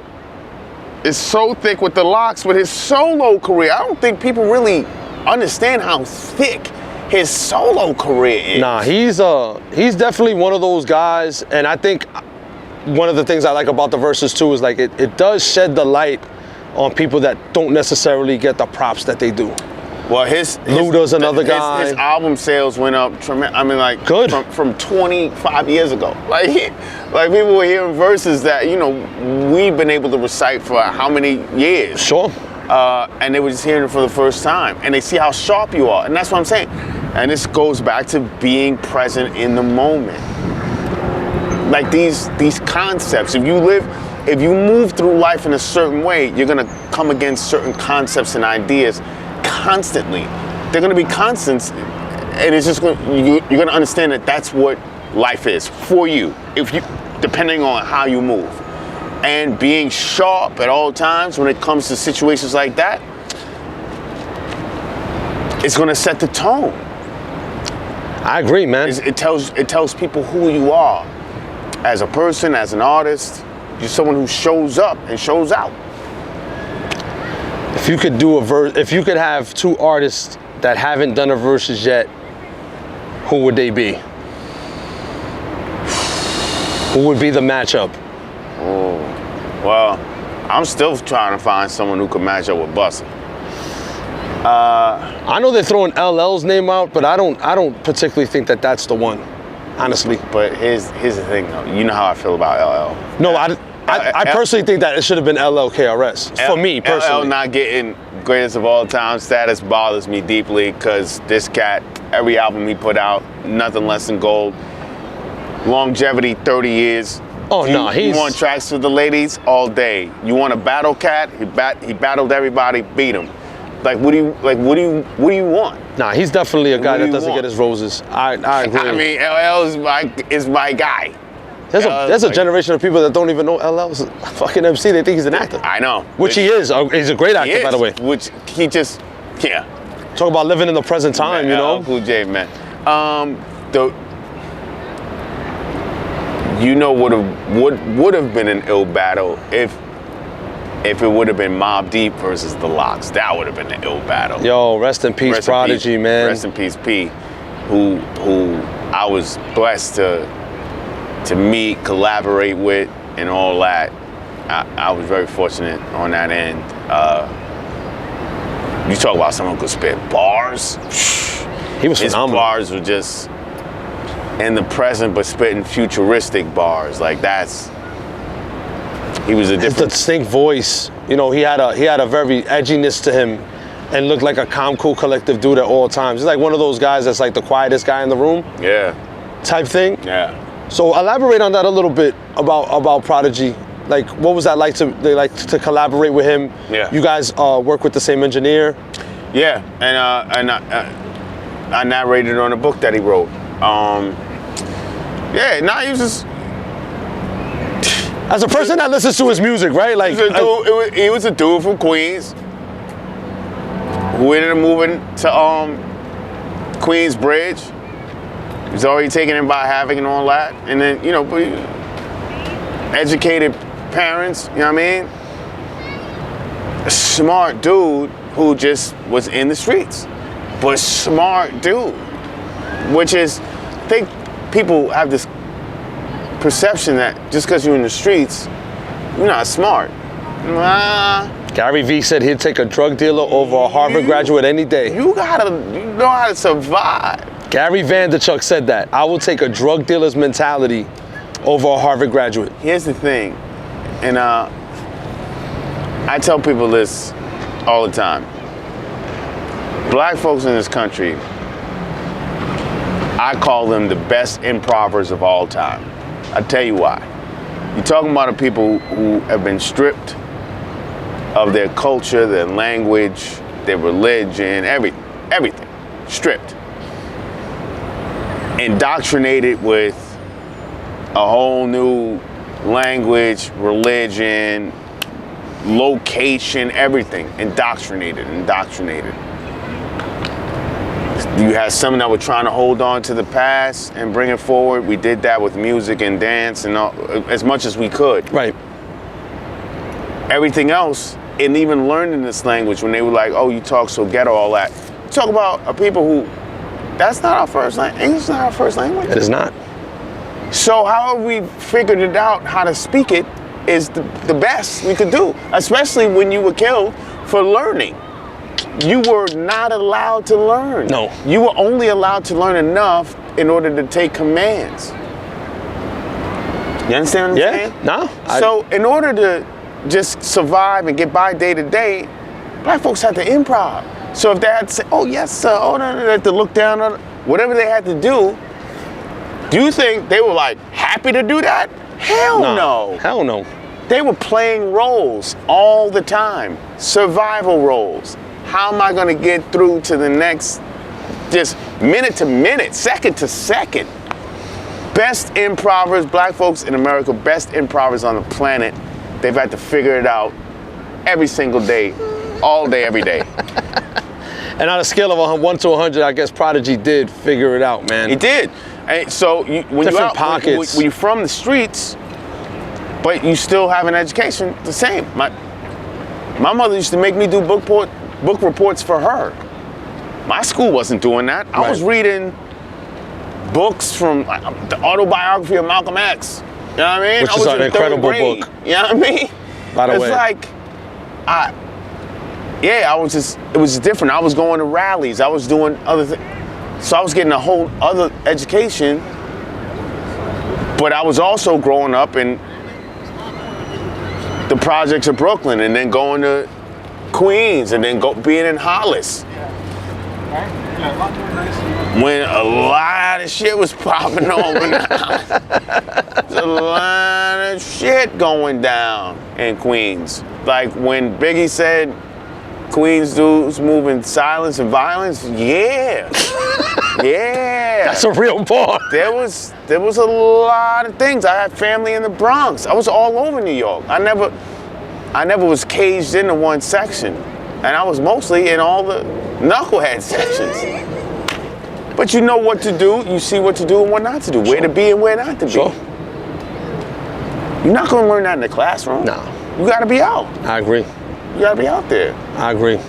is so thick with the locks, but his solo career, I don't think people really understand how thick his solo career is. Nah, he's definitely one of those guys, and I think one of the things I like about the verses too is like it does shed the light on people that don't necessarily get the props that they do. Well, Luda's another guy. His album sales went up tremendous. I mean, like good from 25 years ago. Like people were hearing verses that, you know, we've been able to recite for how many years? Sure. And they were just hearing it for the first time, and they see how sharp you are, and that's what I'm saying. And this goes back to being present in the moment. Like these concepts. If you move through life in a certain way, you're gonna come against certain concepts and ideas constantly. They're gonna be constants, and it's just you're gonna understand that that's what life is for you, depending on how you move. And being sharp at all times when it comes to situations like that, it's going to set the tone. I agree, man. It tells people who you are as a person, as an artist. You're someone who shows up and shows out. If you could do a verse, if you could have two artists that haven't done a verses yet, who would they be? Who would be the matchup? Oh, well, I'm still trying to find someone who could match up with Busta. I know they're throwing LL's name out, but I don't particularly think that that's the one, honestly. But here's the thing, though. You know how I feel about LL. No, I personally think that it should have been LL KRS. For me, personally. LL not getting greatest of all time status bothers me deeply because this cat, every album he put out, nothing less than gold. Longevity, 30 years. Oh, no, You want tracks with the ladies all day. You want a battle cat? He battled everybody, beat him. Like, what do you want? Nah, he's definitely a guy that doesn't get his roses. I agree. I mean, LL is my guy. There's a generation of people that don't even know LL's a fucking MC. They think he's an actor. I know. Which he is. He's a great actor, by the way. Which he just, yeah. Talk about living in the present time, you know? Cool J, man. You know what would have been an ill battle if it would have been Mobb Deep versus The Lox. That would have been an ill battle. Yo, rest in peace, Prodigy, man. Rest in peace, P. Who I was blessed to meet, collaborate with, and all that. I was very fortunate on that end. You talk about someone who could spit bars. He was phenomenal. His bars were just in the present, but spitting futuristic bars. Like he was a different. His distinct voice. You know, he had a very edginess to him, and looked like a calm, cool, collective dude at all times. He's like one of those guys that's like the quietest guy in the room. Yeah. Type thing. Yeah. So elaborate on that a little bit about Prodigy. Like, what was that like to collaborate with him? Yeah. You guys work with the same engineer? Yeah, and I narrated on a book that he wrote. He was just. As a person that listens to his music, right? Like, he was a dude from Queens who ended up moving to Queens Bridge. He was already taken in by Havoc and all that, and then educated parents. You know what I mean? A smart dude who just was in the streets, but smart dude. Which is, I think people have this perception that just because you're in the streets, you're not smart. Gary V said he'd take a drug dealer over a Harvard graduate any day. You know how to survive. Gary Vanderchuk said that. I will take a drug dealer's mentality over a Harvard graduate. Here's the thing, and I tell people this all the time. Black folks in this country, I call them the best improvers of all time. I'll tell you why. You're talking about the people who have been stripped of their culture, their language, their religion, everything. Stripped. Indoctrinated with a whole new language, religion, location, everything. Indoctrinated. You had some that were trying to hold on to the past and bring it forward. We did that with music and dance and all, as much as we could. Right. Everything else, and even learning this language when they were like, oh, you talk so ghetto, all that. You talk about people who, that's not our first language. English is not our first language. It is not. So how we figured it out how to speak it is the best we could do, especially when you were killed for learning. You were not allowed to learn. No. You were only allowed to learn enough in order to take commands. You understand what I'm saying? No. So in order to just survive and get by day to day, black folks had to improv. So if they had to say, oh yes sir, oh no, they had to look down on whatever they had to do you think they were like happy to do that? Hell no. Hell no. They were playing roles all the time. Survival roles. How am I gonna get through to the next, just minute to minute, second to second? best improvers, black folks in America, best improvers on the planet. They've had to figure it out every single day, all day, every day. And on a scale of 1 to 100, I guess Prodigy did figure it out, man. He did. And so when you're from the streets, but you still have an education, the same. My mother used to make me do book reports for her. My school wasn't doing that. I was reading books from the autobiography of Malcolm X. You know what I mean? Which is an incredible book. You know what I mean? By the way. It's like, it was different. I was going to rallies. I was doing other things. So I was getting a whole other education, but I was also growing up in the projects of Brooklyn and then going to Queens and then being in Hollis. When a lot of shit was popping over now. There's a lot of shit going down in Queens. Like when Biggie said, Queens dudes move in silence and violence, yeah. Yeah. That's a real bar. There was a lot of things. I had family in the Bronx. I was all over New York. I never was caged into one section. And I was mostly in all the knucklehead sections. But you know what to do, you see what to do and what not to do, where to be and where not to be. Sure. You're not gonna learn that in the classroom. No. You gotta be out. I agree. You gotta be out there. I agree.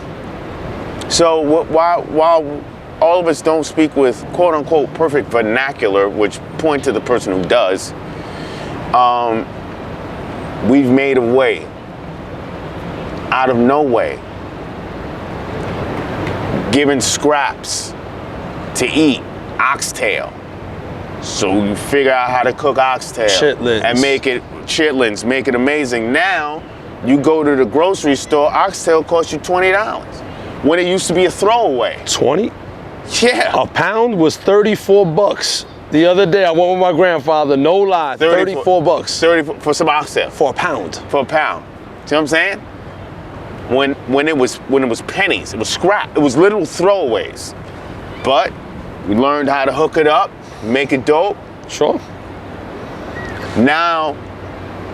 So while all of us don't speak with quote unquote perfect vernacular, which point to the person who does, we've made a way out of no way, giving scraps to eat oxtail. So you figure out how to cook oxtail Chitlins. and make it chitlins, make it amazing. Now you go to the grocery store, oxtail costs you $20 when it used to be a throwaway. 20? Yeah. A pound was $34. The other day I went with my grandfather, no lie, $34. 30 for some oxtail. For a pound. For a pound. See what I'm saying? When it was pennies, it was scrap, it was little throwaways. But we learned how to hook it up, make it dope. Sure. Now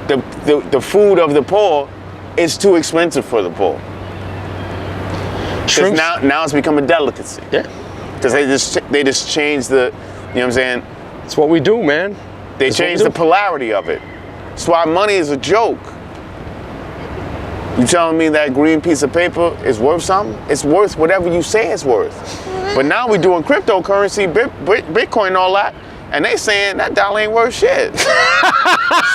the food of the poor is too expensive for the poor. Because now it's become a delicacy. Yeah. Because they just changed the, you know what I'm saying? It's what we do, man. They changed the polarity of it. That's why money is a joke. You telling me that green piece of paper is worth something? It's worth whatever you say it's worth. But now we're doing cryptocurrency, Bitcoin and all that, and they saying that dollar ain't worth shit. So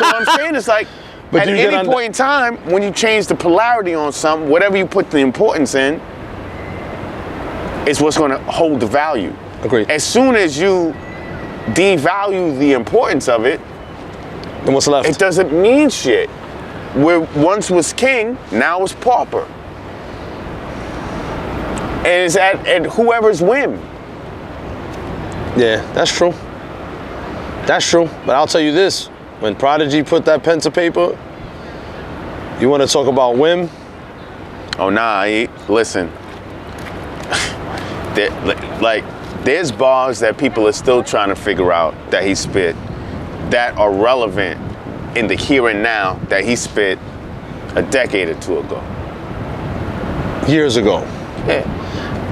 I'm saying it's like, at any point in time, when you change the polarity on something, whatever you put the importance in, is what's gonna hold the value. Agreed. As soon as you devalue the importance of it, then what's left? it doesn't mean shit. Where once was king, now is pauper. And it's at whoever's whim. Yeah, that's true. That's true. But I'll tell you this, when Prodigy put that pen to paper, you want to talk about whim? Oh, nah, listen. There's bars that people are still trying to figure out that he spit that are relevant in the here and now that he spit a decade or two ago. Years ago. Yeah.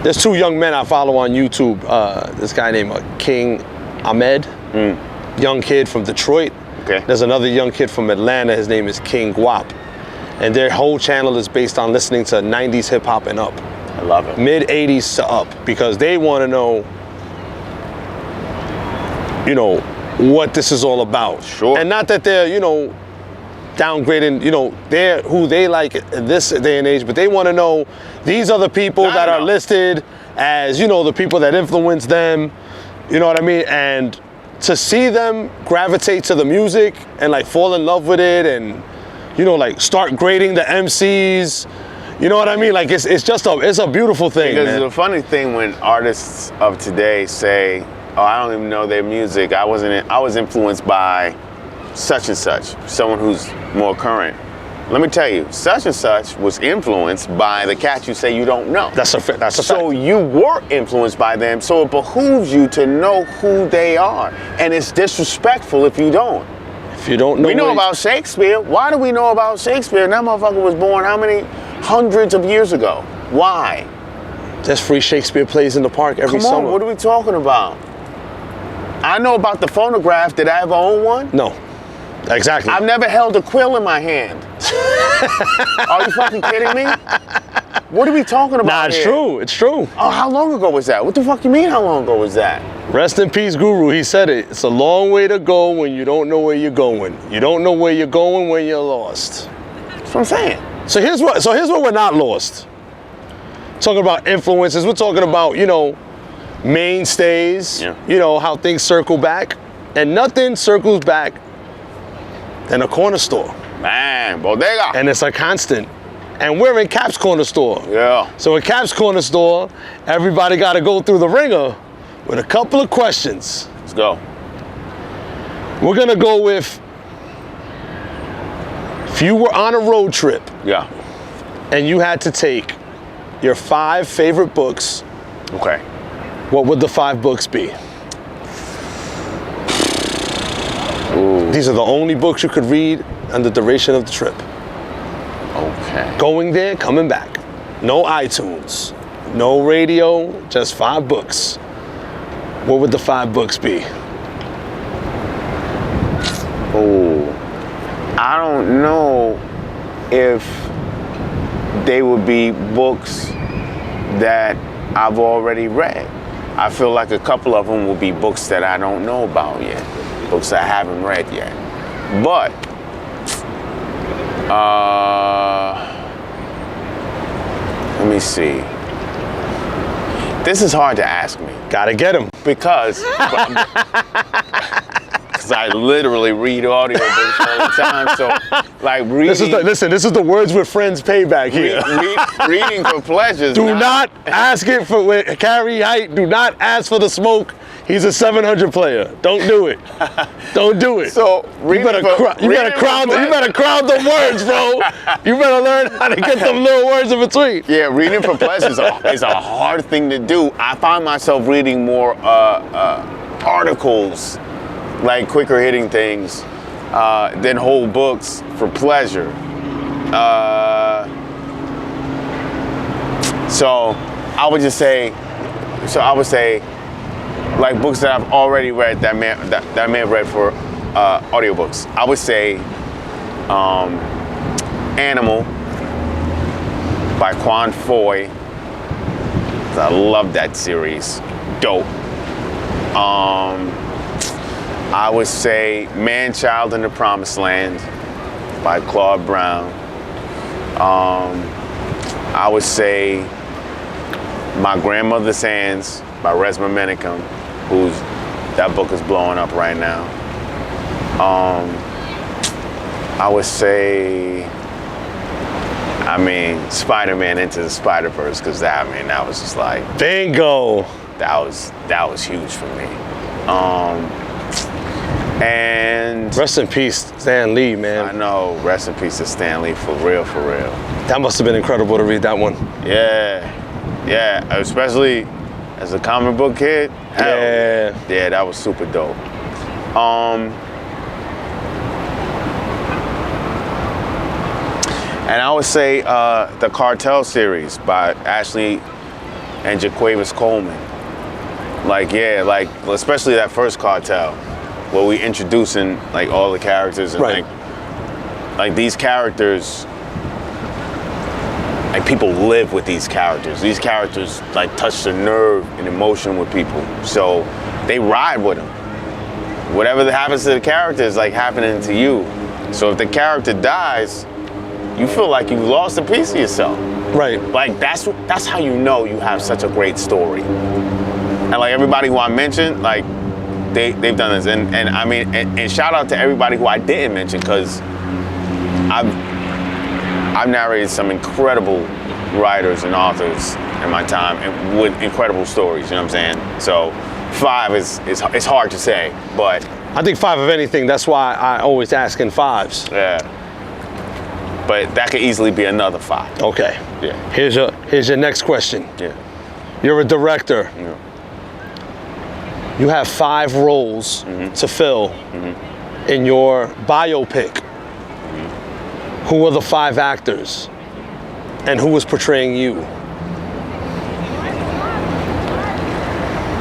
There's two young men I follow on YouTube. This guy named King Ahmed, young kid from Detroit. Okay. There's another young kid from Atlanta. His name is King Guap. And their whole channel is based on listening to 90s hip hop and up. I love it. Mid 80s to up, because they want to know, what this is all about. Sure. And not that they're, downgrading, they're who they like in this day and age, but they want to know these are the people that are listed as, the people that influence them, you know what I mean? And to see them gravitate to the music and like fall in love with it and, like start grading the MCs, you know what I mean? Like it's a beautiful thing, because man. the funny thing when artists of today say, oh, I don't even know their music. I was influenced by such and such, someone who's more current. let me tell you, such and such was influenced by the cat you say you don't know. That's a fact. So you were influenced by them, so it behooves you to know who they are. And it's disrespectful if you don't. If you don't know, we know about Shakespeare. Why do we know about Shakespeare? That motherfucker was born how many hundreds of years ago? Why? There's free Shakespeare plays in the park every summer. Come on, what are we talking about? I know about the phonograph. Did I ever own one? No. Exactly. I've never held a quill in my hand. Are you fucking kidding me? What are we talking about? Nah, it's here? true. It's true. Oh, how long ago was that? What the fuck you mean how long ago was that? Rest in peace, Guru. He said it. It's a long way to go when you don't know where you're going. You don't know where you're going when you're lost. That's what I'm saying. So here's what we're not lost. Talking about influences. We're talking about, you know, mainstays. Yeah. You know, how things circle back. And nothing circles back than a corner store. Man, bodega. And it's a constant. And we're in Cap's Corner Store. Yeah. So at Cap's Corner Store, everybody got to go through the ringer with a couple of questions. Let's go. We're going to go with, if you were on a road trip Yeah. and you had to take your 5 favorite books, Okay. what would the 5 books be? Ooh. These are the only books you could read on the duration of the trip. Okay. Going there, coming back. No iTunes, no radio, just 5 books. What would the 5 books be? Oh. I don't know if they would be books that I've already read. I feel like a couple of them will be books that I don't know about yet. Books I haven't read yet. But let me see. This is hard to ask me Gotta get them. because I literally read audiobooks all the time. So like reading, This is the Words with Friends payback here. reading for pleasure. Do not ask it for with Cary Hite. Do not ask for the smoke. He's a 700 player. Don't do it. Don't do it. So you better crowd the words, bro. You better learn how to get them little words in between. Yeah, reading for pleasure is a hard thing to do. I find myself reading more articles, like quicker hitting things, than whole books for pleasure. So I would say, like books that I've already read that I may have read for audiobooks. I would say Animal by Quan Foy. I love that series. Dope. I would say Man, Child in the Promised Land by Claude Brown. I would say My Grandmother's Hands by Resma Menakem, that book is blowing up right now. I would say, Spider-Man Into the Spider-Verse, because that was just like Bingo. That was huge for me. And Rest in peace, Stan Lee, man. I know, rest in peace to Stan Lee, for real. That must have been incredible to read that one. Yeah, especially as a comic book kid. Yeah, that was super dope. And I would say the Cartel series by Ashley and Jaquavis Coleman. Especially that first Cartel, where we introducing like all the characters and right. like these characters. Like people live with these characters. These characters like touch the nerve and emotion with people. So they ride with them. Whatever happens to the character is like happening to you. So if the character dies, you feel like you've lost a piece of yourself. Right. Like that's how you know you have such a great story. And like everybody who I mentioned, like they've done this. And shout out to everybody who I didn't mention, because I've narrated some incredible writers and authors in my time, and with incredible stories, you know what I'm saying? So 5 is hard to say, but I think 5 of anything. That's why I always ask in 5s. yeah. But that could easily be another 5. Okay. Yeah. Here's your next question. Yeah. You're a director. Yeah. You have 5 roles to fill in your biopic. Who are the 5 actors? And who was portraying you?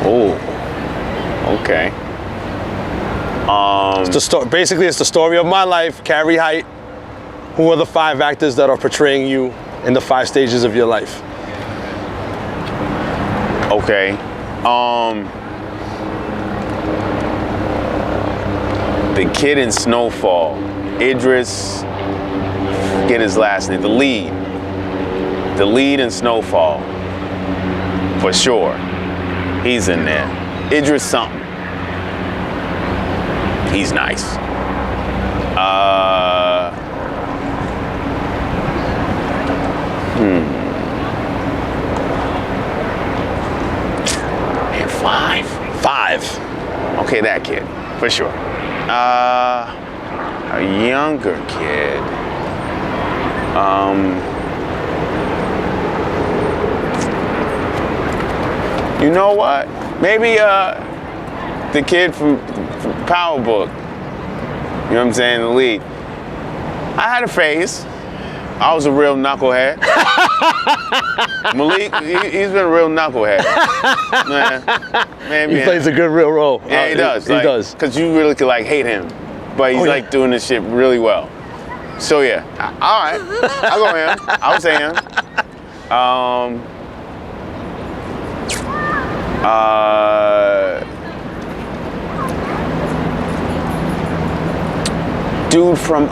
Oh. Okay. Basically, it's the story of my life, Cary Hite. Who are the 5 actors that are portraying you in the 5 stages of your life? Okay. The kid in Snowfall, Idris, forget his last name, the lead in Snowfall, for sure. He's in there. Idris something. He's nice. And 5. Okay, that kid, for sure. A younger kid. You know what? Maybe the kid from Power Book. You know what I'm saying? The lead. I had a phase. I was a real knucklehead. Malik, he's been a real knucklehead. Man, He plays a good real role. Yeah, he does. He does. Because you really could like hate him, but he's like doing this shit really well. So yeah, all right, I'll go him. I would say him. Dude from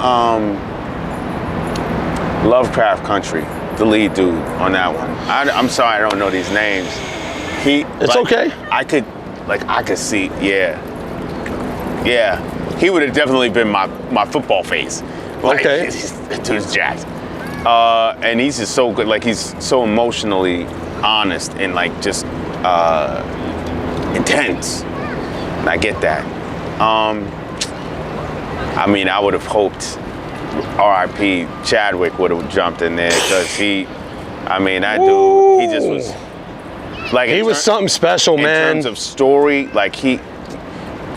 Lovecraft Country, the lead dude on that one. I'm sorry, I don't know these names. It's okay. I could see, yeah. He would have definitely been my football face. Like, Okay. Dude's jacked. And he's just so good. Like, he's so emotionally honest and like just intense. And I get that. I mean, I would have hoped R.I.P. Chadwick would have jumped in there because that dude, he just was like He was something special, man. In terms of story, like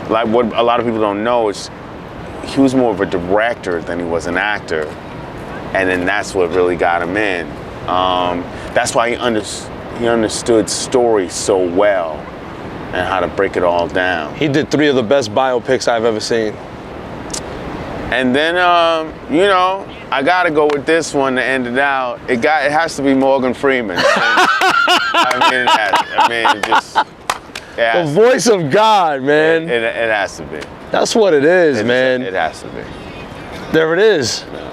what a lot of people don't know is he was more of a director than he was an actor, and then that's what really got him in. That's why he understood story so well and how to break it all down. He did 3 of the best biopics I've ever seen. And then, I gotta go with this one to end it out. It has to be Morgan Freeman. The voice of God, man. It has to be. That's what it is, man. It has to be. There it is. Yeah.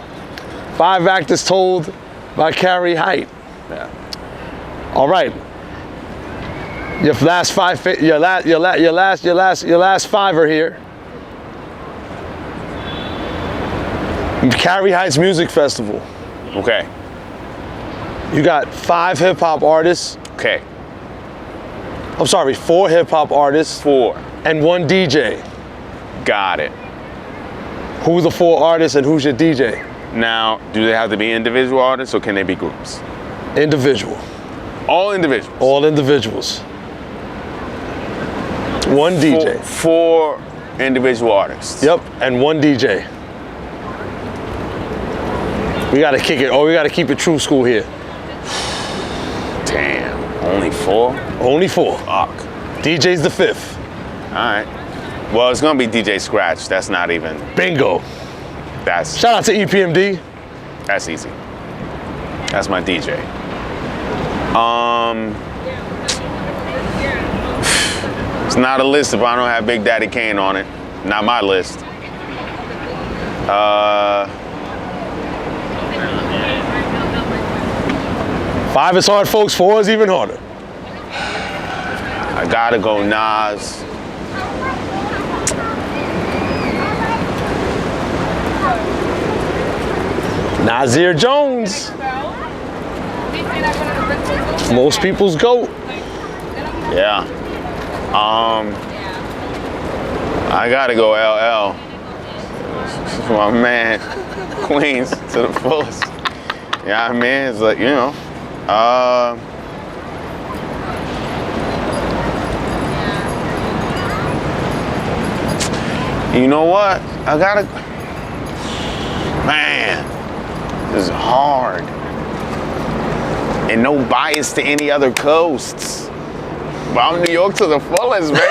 5 actors told by Cary Hite. Yeah. All right. Your last 5 are here. Cary Hite's Music Festival. Okay. You got 5 hip hop artists. Okay. I'm sorry, 4 hip hop artists. 4. And 1 DJ. Got it. Who are the 4 artists and who's your DJ? Now, do they have to be individual artists or can they be groups? Individual. All individuals? All individuals. 1 DJ. 4 individual artists. Yep, and 1 DJ. We gotta kick it. Oh, we gotta keep it true school here. Damn. Only 4? Only 4. Fuck. DJ's the 5th. All right. Well, it's gonna be DJ Scratch. That's not even. Bingo. Shout out to EPMD. That's easy. That's my DJ. It's not a list if I don't have Big Daddy Kane on it. Not my list. 5 is hard, folks. 4 is even harder. I gotta go Nas. Nasir Jones. Most people's GOAT. Yeah. I gotta go LL. My man, Queens to the fullest. Yeah, I mean, it's like, you know, you know what? I gotta, man, this is hard. And no bias to any other coasts. But I'm New York to the fullest, baby.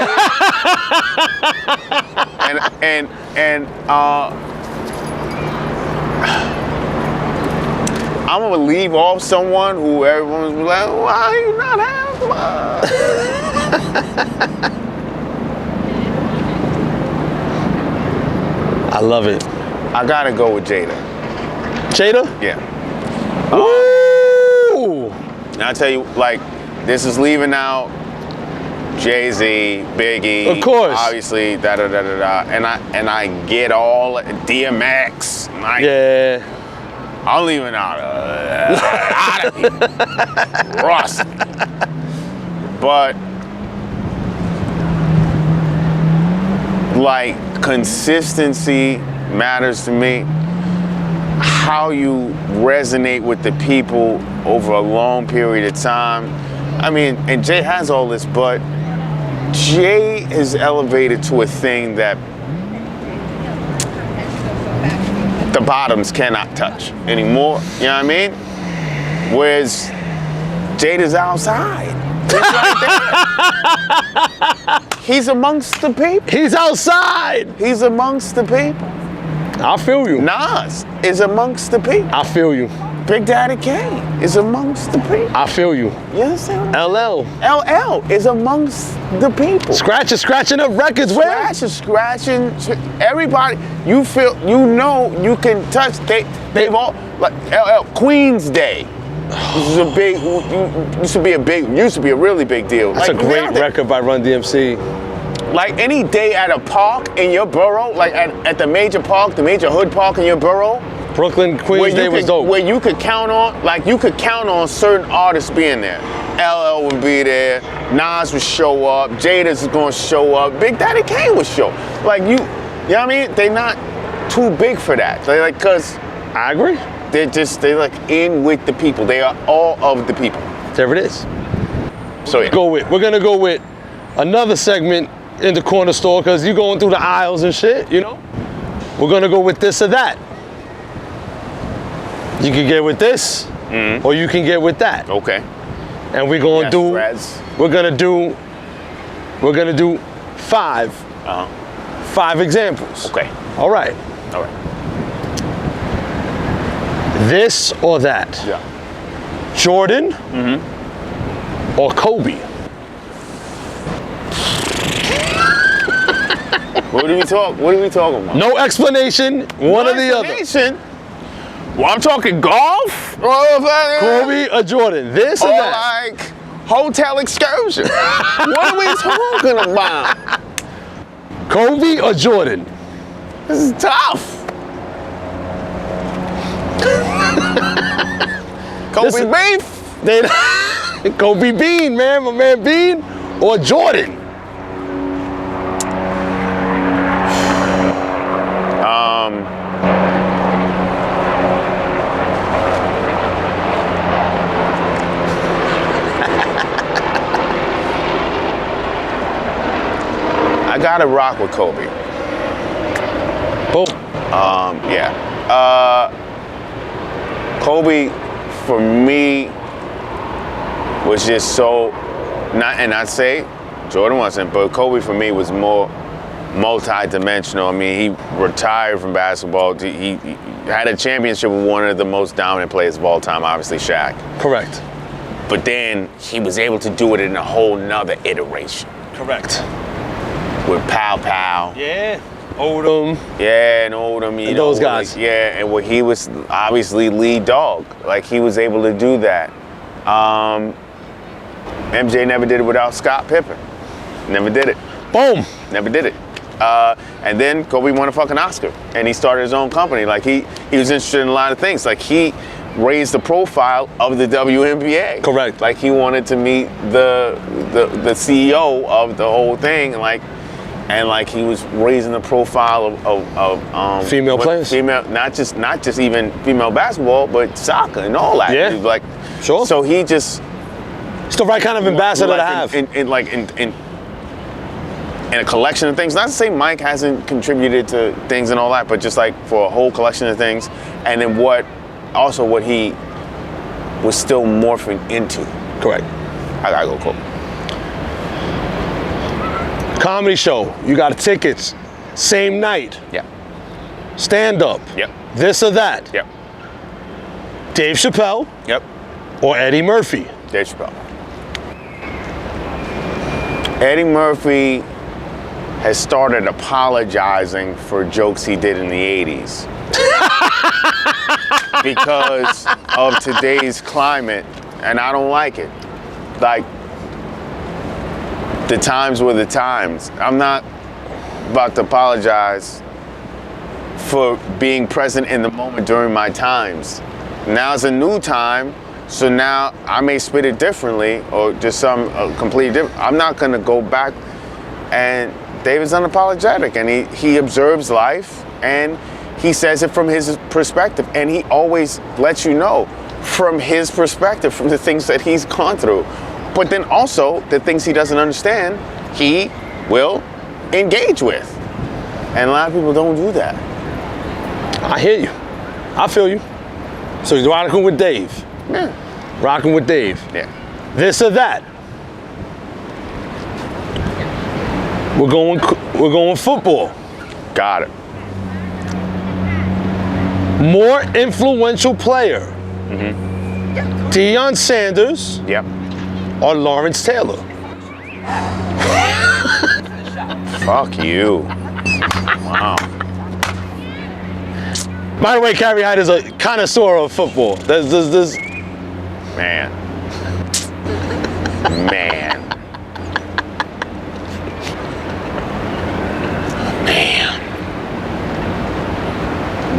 I'm gonna leave off someone who everyone's like, why you not have one? I love it. I gotta go with Jada. Jada? Yeah. Woo! And I tell you, like, this is leaving out Jay-Z, Biggie, of course, obviously, and I get all DMX. Yeah. I'm leaving out of people. Ross. But like consistency matters to me. How you resonate with the people over a long period of time. I mean, and Jay has all this, but Jay is elevated to a thing that the bottoms cannot touch anymore. You know what I mean? Whereas Jada's outside. He's amongst the people. He's outside. He's amongst the people. I feel you. Nas is amongst the people. I feel you. Big Daddy Kane is amongst the people. I feel you. You understand? LL. LL is amongst the people. Scratching up records, where? Scratching. Everybody, you feel, you know, you can touch. They've all, like LL, Queen's Day. This is a big, used to be a really big deal. That's like, a great record by Run DMC. Like any day at a park in your borough, like at the major park, the major hood park in your borough. Brooklyn Queens Day was dope. Where you could count on certain artists being there. LL would be there, Nas would show up, Jada's gonna show up, Big Daddy Kane would show. Like you know what I mean? They're not too big for that. They like, cause I agree. They're like in with the people. They are all of the people. There it is. So yeah. We're gonna go with another segment in the corner store, cause you going through the aisles and shit, you know? We're gonna go with this or that. You can get with this, or you can get with that. Okay. And we're gonna do 5 examples. Okay. All right. All right. This or that. Yeah. Jordan or Kobe. What are we talking about? No explanation. One or the other. Well, I'm talking golf. Kobe or Jordan. This or that. Like hotel excursion. What are we talking about? Kobe or Jordan. This is tough. Kobe beef. Kobe Bean, man. My man Bean or Jordan. I gotta rock with Kobe. Boom. Yeah. Kobe, for me, was just so, and I'd say Jordan wasn't, but Kobe for me was more multi-dimensional. I mean, he retired from basketball. He had a championship with one of the most dominant players of all time, obviously Shaq. Correct. But then he was able to do it in a whole nother iteration. Correct. With Pow Pow. Yeah. Odom. Yeah, and Odom, you know. Those guys. Yeah, and where he was obviously lead dog. Like, he was able to do that. MJ never did it without Scott Pippen. Never did it. Boom. Never did it. And then Kobe won a fucking Oscar. And he started his own company. Like, he was interested in a lot of things. Like, he raised the profile of the WNBA. Correct. Like, he wanted to meet the CEO of the whole thing. Like, and like he was raising the profile of Female players? Female, not just even female basketball, but soccer and all that. Yeah. Like, Sure. So he just It's the right kind of ambassador to have. In a collection of things. Not to say Mike hasn't contributed to things and all that, but just like for a whole collection of things, and then what he was still morphing into. Correct. I gotta go Kobe. Comedy show. You got tickets. Same night. Yeah. Stand up. Yep. This or that. Yep. Dave Chappelle Yep. or Eddie Murphy. Dave Chappelle. Eddie Murphy has started apologizing for jokes he did in the 80s. Because of today's climate, and I don't like it. Like, the times were the times. I'm not about to apologize for being present in the moment during my times. Now's a new time, so now I may spit it differently or just some completely different. I'm not gonna go back, and David's unapologetic, and he observes life, and he says it from his perspective, and he always lets you know from his perspective, from the things that he's gone through. But then also the things he doesn't understand, he will engage with. And a lot of people don't do that. I hear you. I feel you. So he's rocking with Dave. Yeah. Rocking with Dave. Yeah. This or that. We're going football. Got it. More influential player. Deion Sanders Yep. or Lawrence Taylor. Fuck you. Wow. By the way, Cary Hite is a connoisseur of football. There's Man. Man. Man.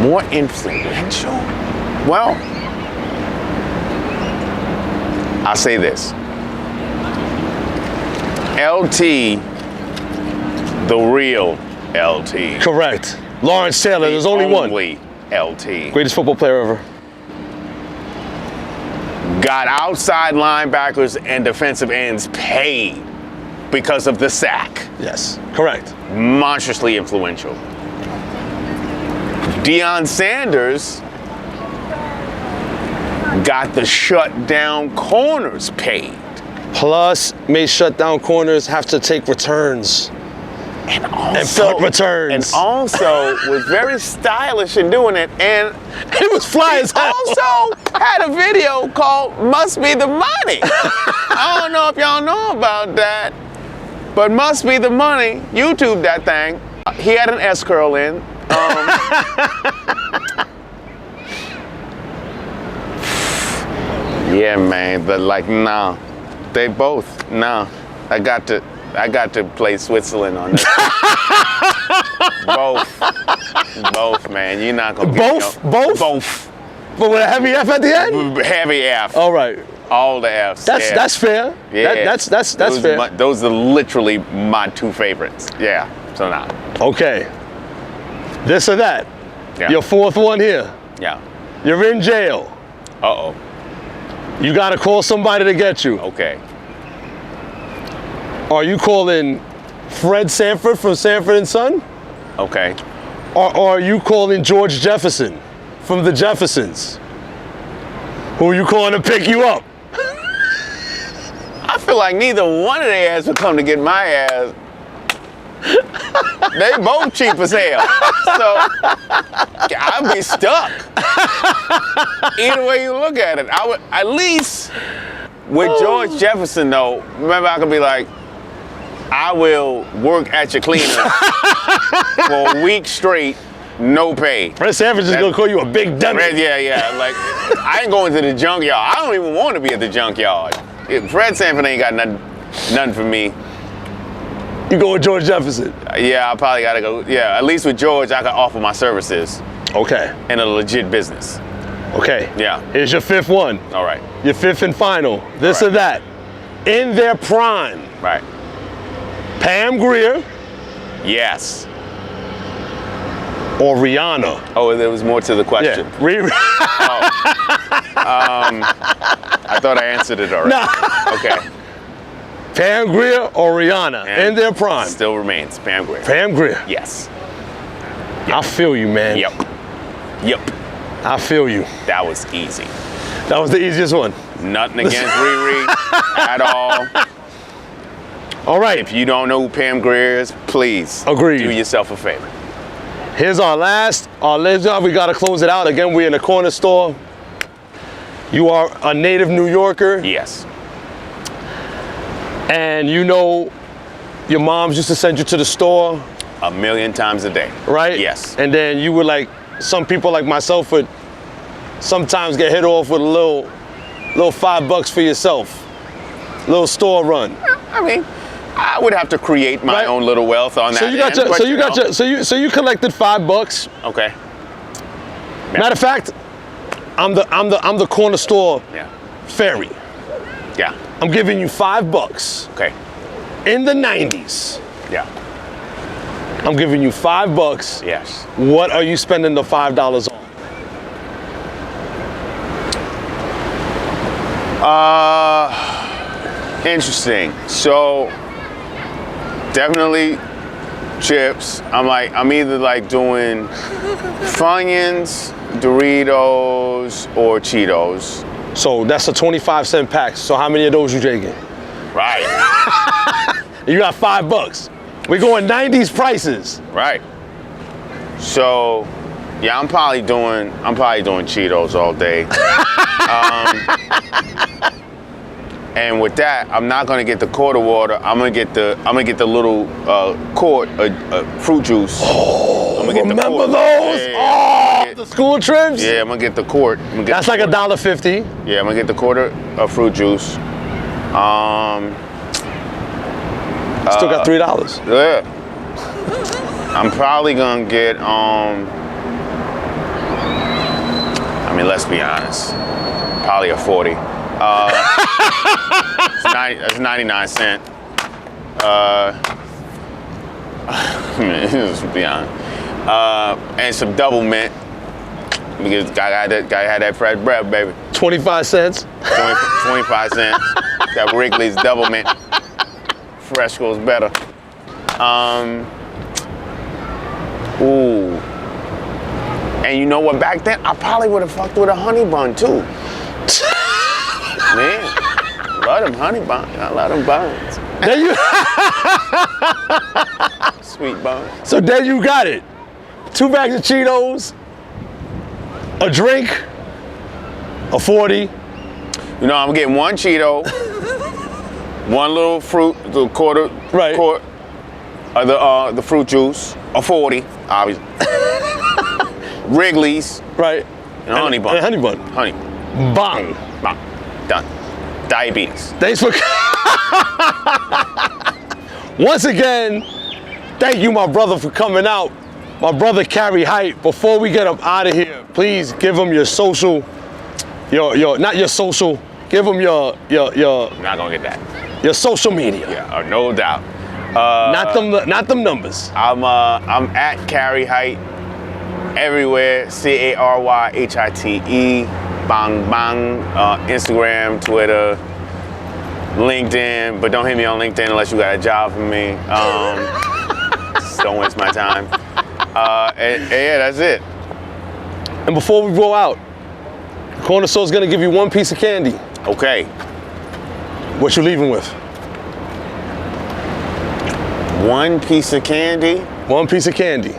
More influential? Well, I'll say this. LT, the real LT. correct. Lawrence Taylor, there's only one. Only LT. Greatest football player ever. Got outside linebackers and defensive ends paid because of the sack. Yes, correct. Monstrously influential. Deion Sanders got the shutdown corners paid. Plus, made shutdown corners have to take returns. And punt returns. And also was very stylish in doing it. And It was fly as hell. also had a video called Must Be the Money. I don't know if y'all know about that, but Must Be the Money, YouTube that thing. He had an S curl in. Yeah, man, but like, nah, they both, nah. I got to play Switzerland on this. Both, man. You're not gonna Both? get both. But with a heavy F at the end? Heavy F. All right. All the Fs. That's fair. Yeah. That's those fair. Those are literally my two favorites. Yeah. So nah. Okay. This or that. Yeah. Your fourth one here. Yeah. You're in jail. Uh-oh. You gotta call somebody to get you. Okay. Are you calling Fred Sanford from Sanford and Son? Okay. Or are you calling George Jefferson from the Jeffersons? Who are you calling to pick you up? I feel like neither one of their ass would come to get my ass. They both cheap as hell. So I'd be stuck. Either way you look at it. I would at least with George Jefferson though, remember I could be like, I will work at your cleaner for a week straight, no pay. Fred Sanford is gonna call you a big dummy. Yeah. Like, I ain't going to the junkyard. I don't even want to be at the junkyard. Fred Sanford ain't got nothing for me. You go with George Jefferson. Yeah, I probably gotta go. Yeah, at least with George, I can offer my services Okay. in a legit business. Okay. Yeah. Here's your fifth one. All right. Your fifth and final. This All or right. that. In their prime. Right. Pam Grier Yes. or Rihanna? Oh, there was more to the question. Yeah. Riri. I thought I answered it already. Nah. Okay. Pam Grier or Rihanna in their prime? Still remains Pam Grier. Pam Grier. Yes. I feel you, man. Yep. I feel you. That was easy. That was the easiest one. Nothing against Riri at all. All right. If you don't know who Pam Grier is, please Agreed. do yourself a favor. Here's our last job. We got to close it out. Again, we're in the corner store. You are a native New Yorker. Yes. And you know your moms used to send you to the store. 1,000,000 times a day. Right? Yes. And then you would like, some people like myself would sometimes get hit off with a little $5 for yourself. Little store run. I mean, I would have to create my own little wealth on that. So you collected $5. Okay. Matter of fact, I'm the corner store fairy. Yeah. I'm giving you $5. Okay. In the 90s. Yeah. I'm giving you $5. Yes. What are you spending the $5 on? Interesting. So definitely chips. I'm either like doing Funyuns, Doritos, or Cheetos. So that's a 25-cent pack. So how many of those you taking? Right. You got $5. We're going 90s prices. Right. So yeah, I'm probably doing Cheetos all day. And with that, I'm not gonna get the quarter water. I'm gonna get the little quart fruit juice. Oh, remember quart. those? Yeah, the school trips? Yeah, I'm gonna get the quart. That's like $1.50. Yeah, I'm gonna get the quarter of fruit juice. Still got $3. Yeah. I'm probably gonna get I mean, let's be honest. Probably a 40. That's 99 cents. Let's be honest. And some double mint. Because gotta have that fresh bread, baby. 25 cents. 25 cents. That Wrigley's double mint. Fresh goes better. Ooh. And you know what? Back then, I probably would have fucked with a honey bun too. Man, love them honey buns. I love them buns. There you. Sweet buns. So there you got it. 2 bags of Cheetos, a drink, a 40. You know, I'm getting one Cheeto, one little fruit, the quarter, quart of the fruit juice, a 40, obviously. Wrigley's, right, and a honey bun. Honey bun. Honey. Bang. Bang. Done. Diabetes. Thanks for. Once again, thank you, my brother, for coming out. My brother Cary Hite. Before we get up out of here, please give him your social, your not your social. Give him your. I'm not gonna get that. Your social media. Yeah, no doubt. Not them numbers. I'm at Cary Hite everywhere. CaryHite. Bang bang. Instagram, Twitter, LinkedIn. But don't hit me on LinkedIn unless you got a job for me. Just don't waste my time. And yeah, that's it. And before we roll out, the corner store's gonna give you one piece of candy. Okay. What you leaving with? One piece of candy? One piece of candy.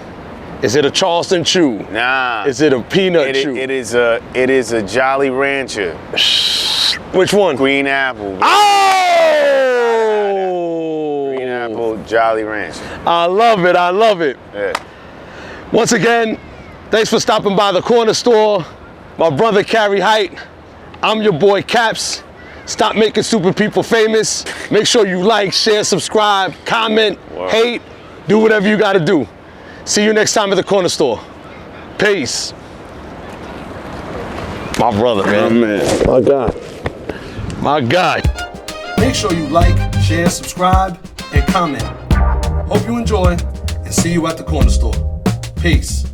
Is it a Charleston Chew? Nah. Is it a peanut chew? It is a Jolly Rancher. Which one? Green apple. Oh! Green apple Jolly Rancher. I love it. I love it. Yeah. Once again, thanks for stopping by the corner store. My brother Cary Hite. I'm your boy Caps. Stop making stupid people famous. Make sure you like, share, subscribe, comment, hate, do whatever you gotta do. See you next time at the corner store. Peace. My brother, man. Oh, man. My guy. My guy. Make sure you like, share, subscribe, and comment. Hope you enjoy. see you at the corner store. Peace.